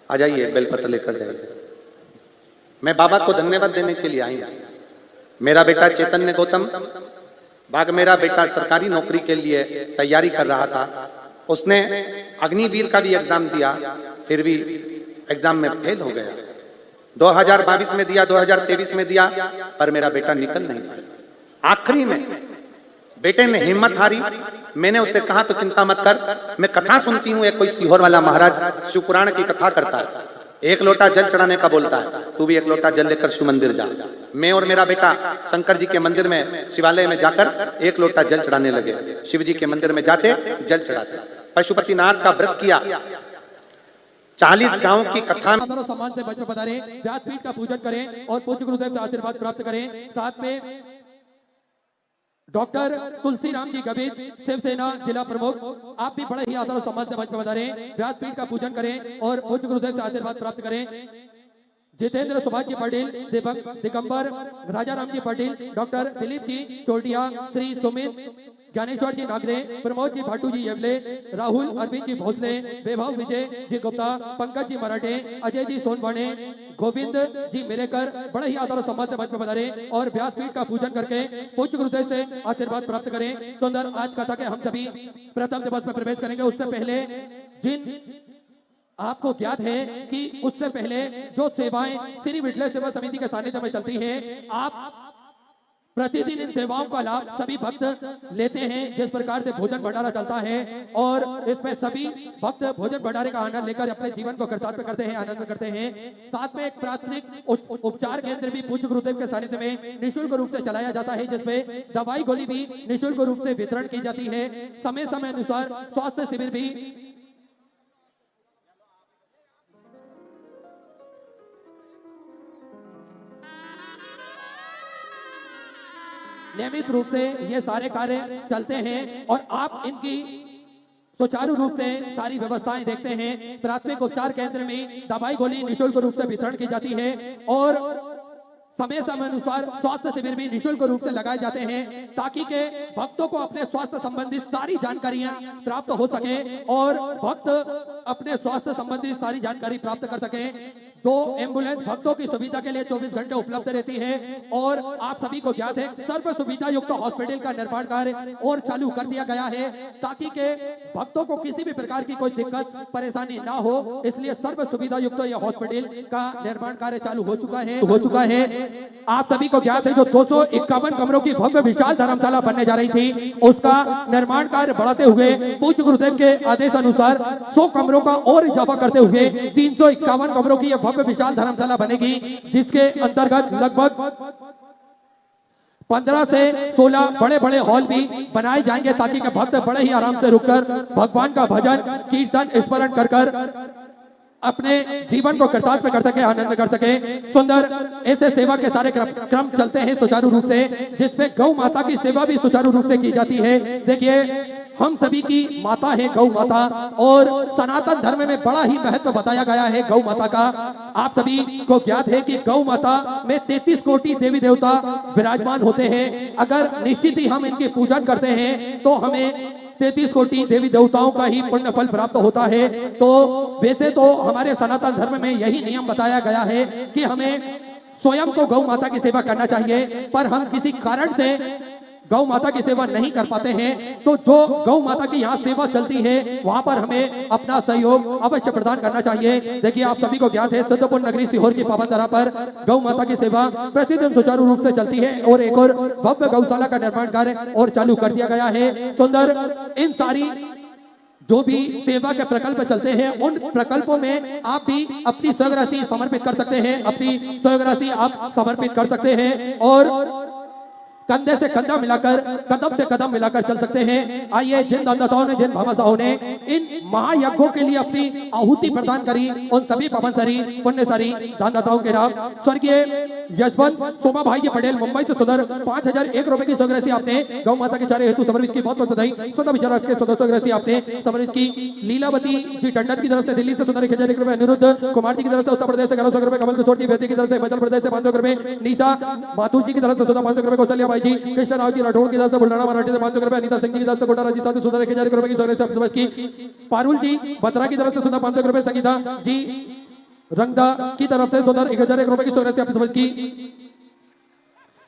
[SPEAKER 1] आ जाइए, बेलपत्र लेकर जाइए। मैं बाबा को धन्यवाद देने के लिए आई। मेरा बेटा चैतन्य गौतम भाग मेरा बेटा सरकारी नौकरी के लिए तैयारी कर रहा था। उसने अग्निवीर का भी एग्जाम दिया, फिर भी एग्जाम में फेल हो गया। 2022 में दिया, 2023 में दिया, पर मेरा बेटा निकल नहीं पाया। आखिरी में बेटे ने हिम्मत हारी। मैंने उससे कहा तो चिंता मत कर, मैं कथा सुनती हूँ, एक कोई सीहोर वाला महाराज शिवपुराण की कथा करता है, एक लोटा जल चढ़ाने का बोलता है, तू भी एक लोटा जल लेकर शिव मंदिर जा। मैं और मेरा बेटा शंकर जी के मंदिर में, शिवालय में जाकर एक लोटा जल चढ़ाने लगे। शिव जी के मंदिर में जाते जल चढ़ाते, पशुपतिनाथ का व्रत किया। 40 गांव की कथा में
[SPEAKER 3] सम्मान से मंच पर पधारें, व्यासपीठ का पूजन करें और पूज्य गुरुदेव से आशीर्वाद प्राप्त करें। साथ में डॉक्टर तुलसीराम जी गबीर, शिवसेना जिला प्रमुख, आप भी बड़े ही आदर और सम्मान से मंच पर पधारें, व्यासपीठ का पूजन करें और पूज्य गुरुदेव से आशीर्वाद प्राप्त करें। जितेंद्र सुभाष जी पाटिल, दिगंबर राजा राम जी पाटिल, डॉक्टर दिलीप जी चोटिया, श्री सुमित ज्ञानेश्वर जी नागरे, प्रमोद जी भाटू जी येवले, राहुल अरविंद जी भोसले, वैभव विजय जी गुप्ता, पंकज जी मराठे, अजय जी सोनवाने, गोविंद जी मेरेकर, बड़े ही आदर और सम्मान से मंच पर पधारें और व्यासपीठ का पूजन करके पूज्य गुरुदेव से आशीर्वाद प्राप्त करें। सुंदर आज कथा के हम सभी प्रथम दिवस में प्रवेश करेंगे। उससे पहले जिन आपको ज्ञात है कि उससे पहले जो सेवाएं श्री विठले सेवा समिति के सानिध्य में चलती हैं, आप प्रतिदिन इन सेवाओं का लाभ सभी भक्त लेते हैं। जिस प्रकार से भोजन भंडारा चलता है और इसमें सभी भक्त भोजन भंडारे का आनंद लेकर अपने जीवन को कृतार्थ करते हैं, आनंद करते हैं। साथ में एक प्राथमिक उपचार केंद्र भी पूज्य गुरुदेव के सानिध्य में निःशुल्क रूप से चलाया जाता है, जिसमें दवाई गोली भी निःशुल्क रूप से वितरण की जाती है। समय समय अनुसार स्वास्थ्य शिविर भी नियमित रूप से ये सारे कार्य चलते हैं और आप इनकी सुचारू रूप से सारी व्यवस्थाएं देखते हैं। प्राथमिक उपचार केंद्र में दवाई गोली निःशुल्क रूप से वितरण की जाती है और समय समय अनुसार स्वास्थ्य शिविर भी निःशुल्क रूप से लगाए जाते हैं, ताकि के भक्तों को अपने स्वास्थ्य संबंधित सारी जानकारियां प्राप्त हो सके और भक्त अपने स्वास्थ्य संबंधित सारी जानकारी प्राप्त कर सके। 2 एम्बुलेंस भक्तों की सुविधा के लिए 24 घंटे उपलब्ध रहती है और आप सभी को ज्ञात है सर्व सुविधा युक्त हॉस्पिटल का निर्माण कार्य और चालू कर दिया गया है, ताकि के भक्तों को किसी भी प्रकार की कोई दिक्कत परेशानी ना हो। इसलिए सर्व सुविधा युक्त यह हॉस्पिटल का निर्माण कार्य चालू हो चुका है। आप सभी को ज्ञात है जो 251 कमरों की भव्य विशाल धर्मशाला बनने जा रही थी, उसका निर्माण कार्य बढ़ाते हुए पूज्य गुरुदेव के आदेश अनुसार 100 कमरों का और इजाफा करते हुए 351 कमरों की यह भव्य विशाल धर्मशाला बनेगी, जिसके अंतर्गत लगभग 15 से 16 बड़े बड़े हॉल भी बनाए जाएंगे, ताकि के भक्त बड़े ही आराम से रुककर भगवान का भजन कीर्तन स्मरण कर अपने जीवन को कृतार्थ कर सके, आनंद कर सके। सुंदर ऐसे सेवा के सारे क्रम चलते हैं सुचारू रूप से, जिसमें गौ माता की सेवा भी सुचारू रूप से की जाती है। देखिए हम सभी की माता है गौ माता और सनातन धर्म में बड़ा ही महत्व बताया गया है गौ माता का। आप सभी को ज्ञात है कि गौ माता में 33 कोटि देवी देवता विराजमान होते हैं। अगर निश्चित ही हम इनकी पूजन करते हैं तो हमें 33 कोटि देवी देवताओं का ही पुण्य फल प्राप्त होता है। तो वैसे तो हमारे सनातन धर्म में यही नियम बताया गया है कि हमें स्वयं को गौ माता की सेवा करना चाहिए, पर हम किसी कारण से गौ माता की सेवा नहीं कर पाते हैं, तो जो गौ माता की यहाँ सेवा चलती है वहां पर हमें अपना सहयोग अवश्य प्रदान करना चाहिए। देखिए आप सभी को ज्ञात है सिद्धपुर नगरी सीहोर की पावन धरा पर गौ माता की सेवा प्रतिदिन सुचारू रूप से चलती है और एक और भव्य गौशाला का निर्माण कार्य और चालू कर दिया गया है। सुंदर इन सारी जो भी सेवा के प्रकल्प चलते हैं उन प्रकल्पों में आप भी अपनी सहयोग समर्पित कर सकते हैं, अपनी सहयोग आप समर्पित कर सकते हैं और कंधे से कंधा मिलाकर कदम से कदम मिलाकर चल सकते हैं। आइए जिन दानदाताओं ने जिन भामाशाहों ने इन महायज्ञों के लिए अपनी आहुति प्रदान करी, उन सभी पवनसरी पुण्यसरी दानदाताओं के नाम स्वर्गीय यशवंत सोमा भाई जी पटेल मुंबई से सुंदर 5001 रुपए की सौगरसी आपने गौ माता के चारे हेतु समर्पित की, बहुत बहुत बधाई। स्वतः विचार के सौगरसी आपने समर्पित की। लीलावती जी टंडन की तरफ से दिल्ली से सुंदर 1001 रुपए, अनिरुद्ध कुमार जी की तरफ से उत्तर प्रदेश से 1100 रुपए, कमल किशोर जी बेती की तरफ से हिमाचल प्रदेश से 500 रुपए, नीता माथुर जी की तरफ से 500 रुपए, कौशल्या जी कृष्ण राव जी राठौड़ की तरफ से बुल्ढाना मराठी से 500 रुपए, अनीता सिंह जी की तरफ से कोटा राजस्थान से सुंदर 1001 रुपए की सौगरसी की। पारुल जी बत्रा की तरफ से सुंदर 500 रुपए, संगीता जी रंगदा की तरफ से सुंदर 1001 रुपए की सौगरसी की।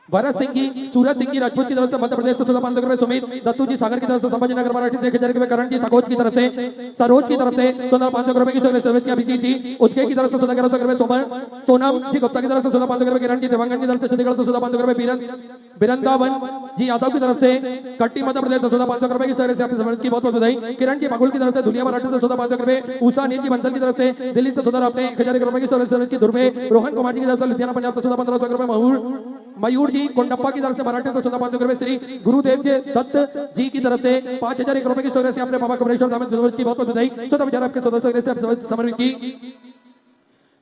[SPEAKER 3] भरत सिंह जी, सूरज सिंह जी राजपूत की तरफ से मध्य प्रदेश से 14,500 रुपए, सुमित दत्तू जी सागर की तरफ से, संभाजी नगर मराठी से 1,000 रुपए, करण जी सकोच की तरफ से, सरोज की तरफ से 14,500 रुपए की सर्विस की, अभिजीत जी उदके की तरफ से 14,500 रुपए, सोनम जी गुप्ता की तरफ से 14,500 रुपए, किरण जी देवांगन की तरफ से छत्तीसगढ़ से 14,500 रुपए, बिरंदावन जी यादव की तरफ से कट्टी मध्य प्रदेश से 14,500 रुपए की सर्विस की बहुत बहुत बधाई, किरण जी बागुल की तरफ से दुनिया मराठी से 14,500 रुपए, उषा नील जी बंसल की तरफ से दिल्ली से 14 अपने 1,000 रुपए की सर्विस की, दुर्वे रोहन कुमार जी की तरफ से लुधियाना पंजाब से 14,500 रुपए, मयूर जी कोंडप्पा की तरफ से मराठी से 14,500 रुपए, श्री गुरुदेव जी दत्त जी की तरफ से 5,000 रुपए की सर्विस अपने बाबा कमलेश्वर धाम की बहुत बहुत बधाई, 14,000 आपके सदस्य समर्पित की,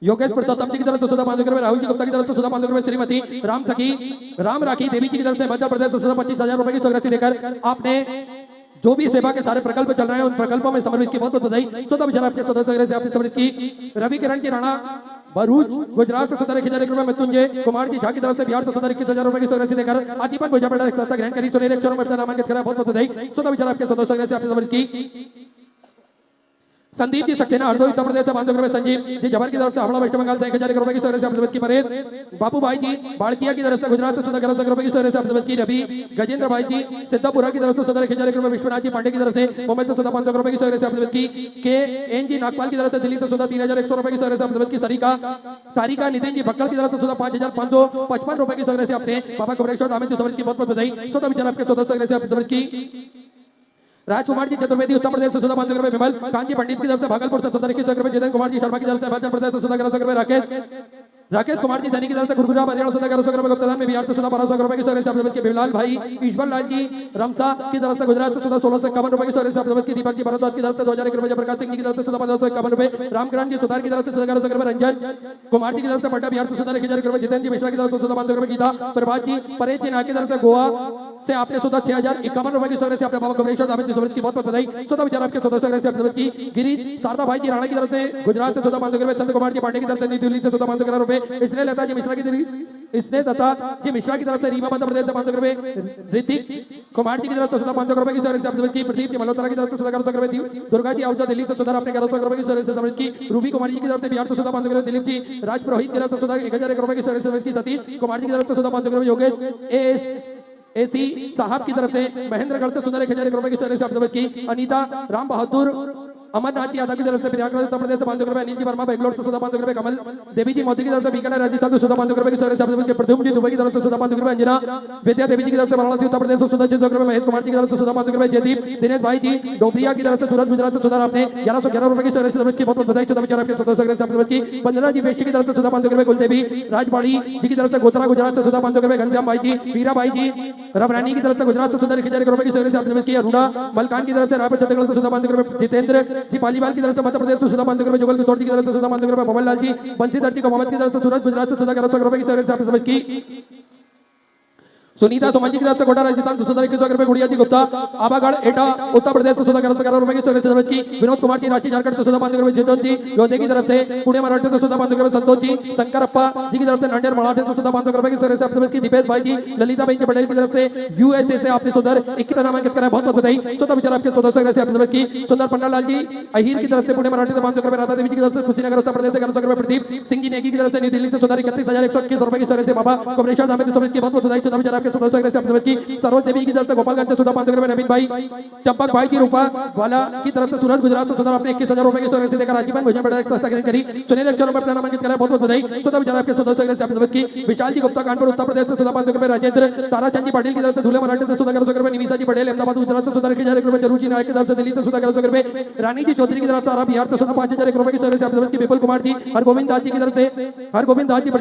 [SPEAKER 3] योगेश प्रताप जी की तरफ से 14,500 रुपए, राहुल जी गुप्ता की तरफ से 14,500 रुपए, श्रीमती राम सखी राम राखी देवी जी की तरफ से मध्य प्रदेश से 25,000 रुपए की सर्विस देकर आपने जो भी सेवा के सारे प्रकल्प चल रहे हैं उन प्रकल्पों में समर्पित की बहुत बहुत बधाई, 14,000 आपके सदस्य आपने समर्पित की, रवि किरण की राणा भरूच गुजरात से 17,000 रुपए, मृत्युंजय कुमार जी झा की तरफ से बिहार से 21,000 रुपए की सर्विस देकर आजीवन भोजा बेटा ग्रहण करी, तो एक चरण में अपना नामांकित करा, बहुत बहुत बधाई, 14,000 आपके सदस्य आपने समर्पित की, संदीप जी सक्सेना हरदोई उत्तर प्रदेश से 500 रुपए, संजीव जी जबर की तरफ से हावड़ा वेस्ट बंगाल से 1,000 रुपए की सर्विस आपने की, परेश बापू भाई जी बाड़किया की तरफ से गुजरात से 14,000 रुपए की सर्विस आपने की, रवि गजेंद्र भाई जी सिद्धापुरा की तरफ से 17,000 रुपए, विश्वनाथ जी पांडे की तरफ से मुंबई से 14,500 रुपए की सर्विस आपने की, के एन जी नागपाल की तरफ से दिल्ली से 3,100 रुपए की सर्विस आपने की, सारिका नितिन जी भक्कल की तरफ से 5,555 रुपए की सर्विस आपने बाबा कमलेश्वर धाम की बहुत बहुत बधाई, 14,000 आपके सदस्य आपने की, राजकुमार जी चतुर्वेदी उत्तर प्रदेश से 14,500 रुपए, विमल कांजी पंडित की तरफ से भागलपुर से 17,000 रुपए, जितेंद्र कुमार जी शर्मा की तरफ से हिमाचल प्रदेश से 14,000 रुपए, राकेश कुमार जी सैनी की तरफ से गुरुग्राम हरियाणा से 1100 रुपए, गुप्तादान में बिहार से 1200 रुपए की सर्विस आपने की, बिमलाल भाई ईश्वर लाल जी रमसा की तरफ से गुजरात से 1651 रुपए की सर्विस आपने की, दीपक जी भारद्वाज की तरफ से 2,000 रुपए, प्रकाश सिंह जी की तरफ से 1551 रुपए, रामकरण जी सुधार की तरफ से 1100 रुपए, रंजन कुमार जी की तरफ से पटना बिहार से 17,000 रुपए, जितेंद्र जी मिश्रा की तरफ से 14,500 रुपए, गीता प्रभात जी परेश जी नाग की तरफ से गोवा से आपने 6,051 रुपए की सर्विस आपने बाबा कमलेश्वर धाम की बहुत बहुत बधाई, 14,000 आपके सदस्य आपने की, गिरीश शारदा भाई जी राणा की तरफ से गुजरात से 14,500 रुपए, चंद्र कुमार जी पांडे की तरफ से नई दिल्ली से 14,500 रुपए, इसने लता जी मिश्रा की इसने दत्ता जी मिश्रा की तरफ से रीवा मध्य प्रदेश से 500 रुपए, ऋतिक कुमार जी की तरफ से 500 रुपए की सर्विस आपने की, प्रदीप जी मल्होत्रा की तरफ से 1100 रुपए, दुर्गा जी आउजा दिल्ली से 14 अपने 1100 रुपए की सर्विस समझ की, रूबी कुमार जी की तरफ से बिहार से 500 रुपए, दिलीप जी राज पुरोहित की तरफ से 1,001 रुपए की सर्विस समझ की, सतीश कुमार जी की तरफ से 500 रुपए, योगेश एसी साहब की तरफ से महेंद्रगढ़ से 1,000 रुपए की सर्विस आपने की, अनीता राम बहादुर अमरनाथ यादव की तरफ से प्रयागराज उत्तर प्रदेश से 500 रुपए, अनिल जी वर्मा बेंगलोर से 500 रुपए, कमल देवी जी मोदी की तरफ से बीकानेर राजस्थान से 500 रुपए की सर्विस आपने की, प्रद्युम्न जी दुबई की तरफ से 500 रुपए, अंजना विद्या देवी जी की तरफ से वाराणसी उत्तर प्रदेश से 600 रुपए, महेश कुमार जी की तरफ से 500 रुपए, जयदीप दिनेश भाई जी डोबरिया की तरफ से सूरत गुजरात से 14 आपने 1111 रुपए की सर्विस की बहुत बधाई, 14,000 आपके सदस्य आपने की, वंदना जी बेशी की तरफ से 500 रुपए, कुलदेवी राजबाड़ी जी की तरफ से गोतरा गुजरात से 500 रुपए, घनश्याम भाई जी वीरा भाई जी रबरानी की तरफ से गुजरात से 1,000 रुपए की सर्विस आपने की, अरुणा मलकान की तरफ से रायपुर छत्तीसगढ़ से 500 रुपए, जितेंद्र जी पालीवाल की तरफ से मध्य प्रदेश से 500 रुपए, जुगल किशोर जी की तरफ से 500 रुपए, भवन लाल जी बंसीधर जी को मोहम्मद की तरफ से सूरत गुजरात से 1100 रुपए की सर्विस आपने की, सुनीता सोमन जी की तरफ से कोटा राजस्थान से 21 रुपए, गुड़िया जी गुप्ता आबागढ़ एटा उत्तर प्रदेश से 1111 रुपए की सर्विस की, विनोद कुमार जी रांची झारखंड से 500 रुपए, जितेंद्र जी लोधे की तरफ से पुणे मराठी से 500 रुपए, संतोष जी शंकरप्पा जी की तरफ से नांदेड़ मराठी से 500 रुपए की सर्विस आपने की, दीपेश भाई जी ललिता बहन पटेल की तरफ से यूएसए से आपने सुंदर 21 नामांकित करा, बहुत बहुत बधाई, 14,000 आपके सदस्य आपने की, सुंदर पंडा लाल जी अहीर की तरफ से पुणे मराठी से 500 रुपए, राधा देवी जी की तरफ से कुशीनगर उत्तर प्रदेश से 1100 रुपए, प्रदीप सिंह जी नेगी की तरफ से नई दिल्ली से 31,121 रुपए की सर्विस, बाबा कमलेश्वर धाम की बहुत बहुत बधाई, 14,000 आपके सदस्य आपने की, सरोज देवी की तरफ से गोपालगंज से 500 रुपए, नवीन भाई चंपक भाई जी रूपा वाला की तरफ से सूरत गुजरात से अपने 21,000 रुपए की सर्विस देकर आजीवन भोजन बेटा सस्ता करी, सुनील अक्षर रुपए अपना नामांकित करा, बहुत बहुत बधाई, 14,000 आपके सदस्य आपने की, विशाल जी गुप्ता कानपुर उत्तर प्रदेश से 500 रुपए, राजेंद्र ताराचंद जी पाटिल की तरफ से धुले मराठी से 1100 रुपए, निमिषा जी पटेल अहमदाबाद गुजरात से 1,000 रुपए, जरूर जी नायक की तरफ से दिल्ली से 1100 रुपए, रानी जी चौधरी की तरफ से बिहार से 5,000 रुपए की सर्विस आपने की, विपुल कुमार जी हरगोविंद दास जी की तरफ से हरगोविंद दास जी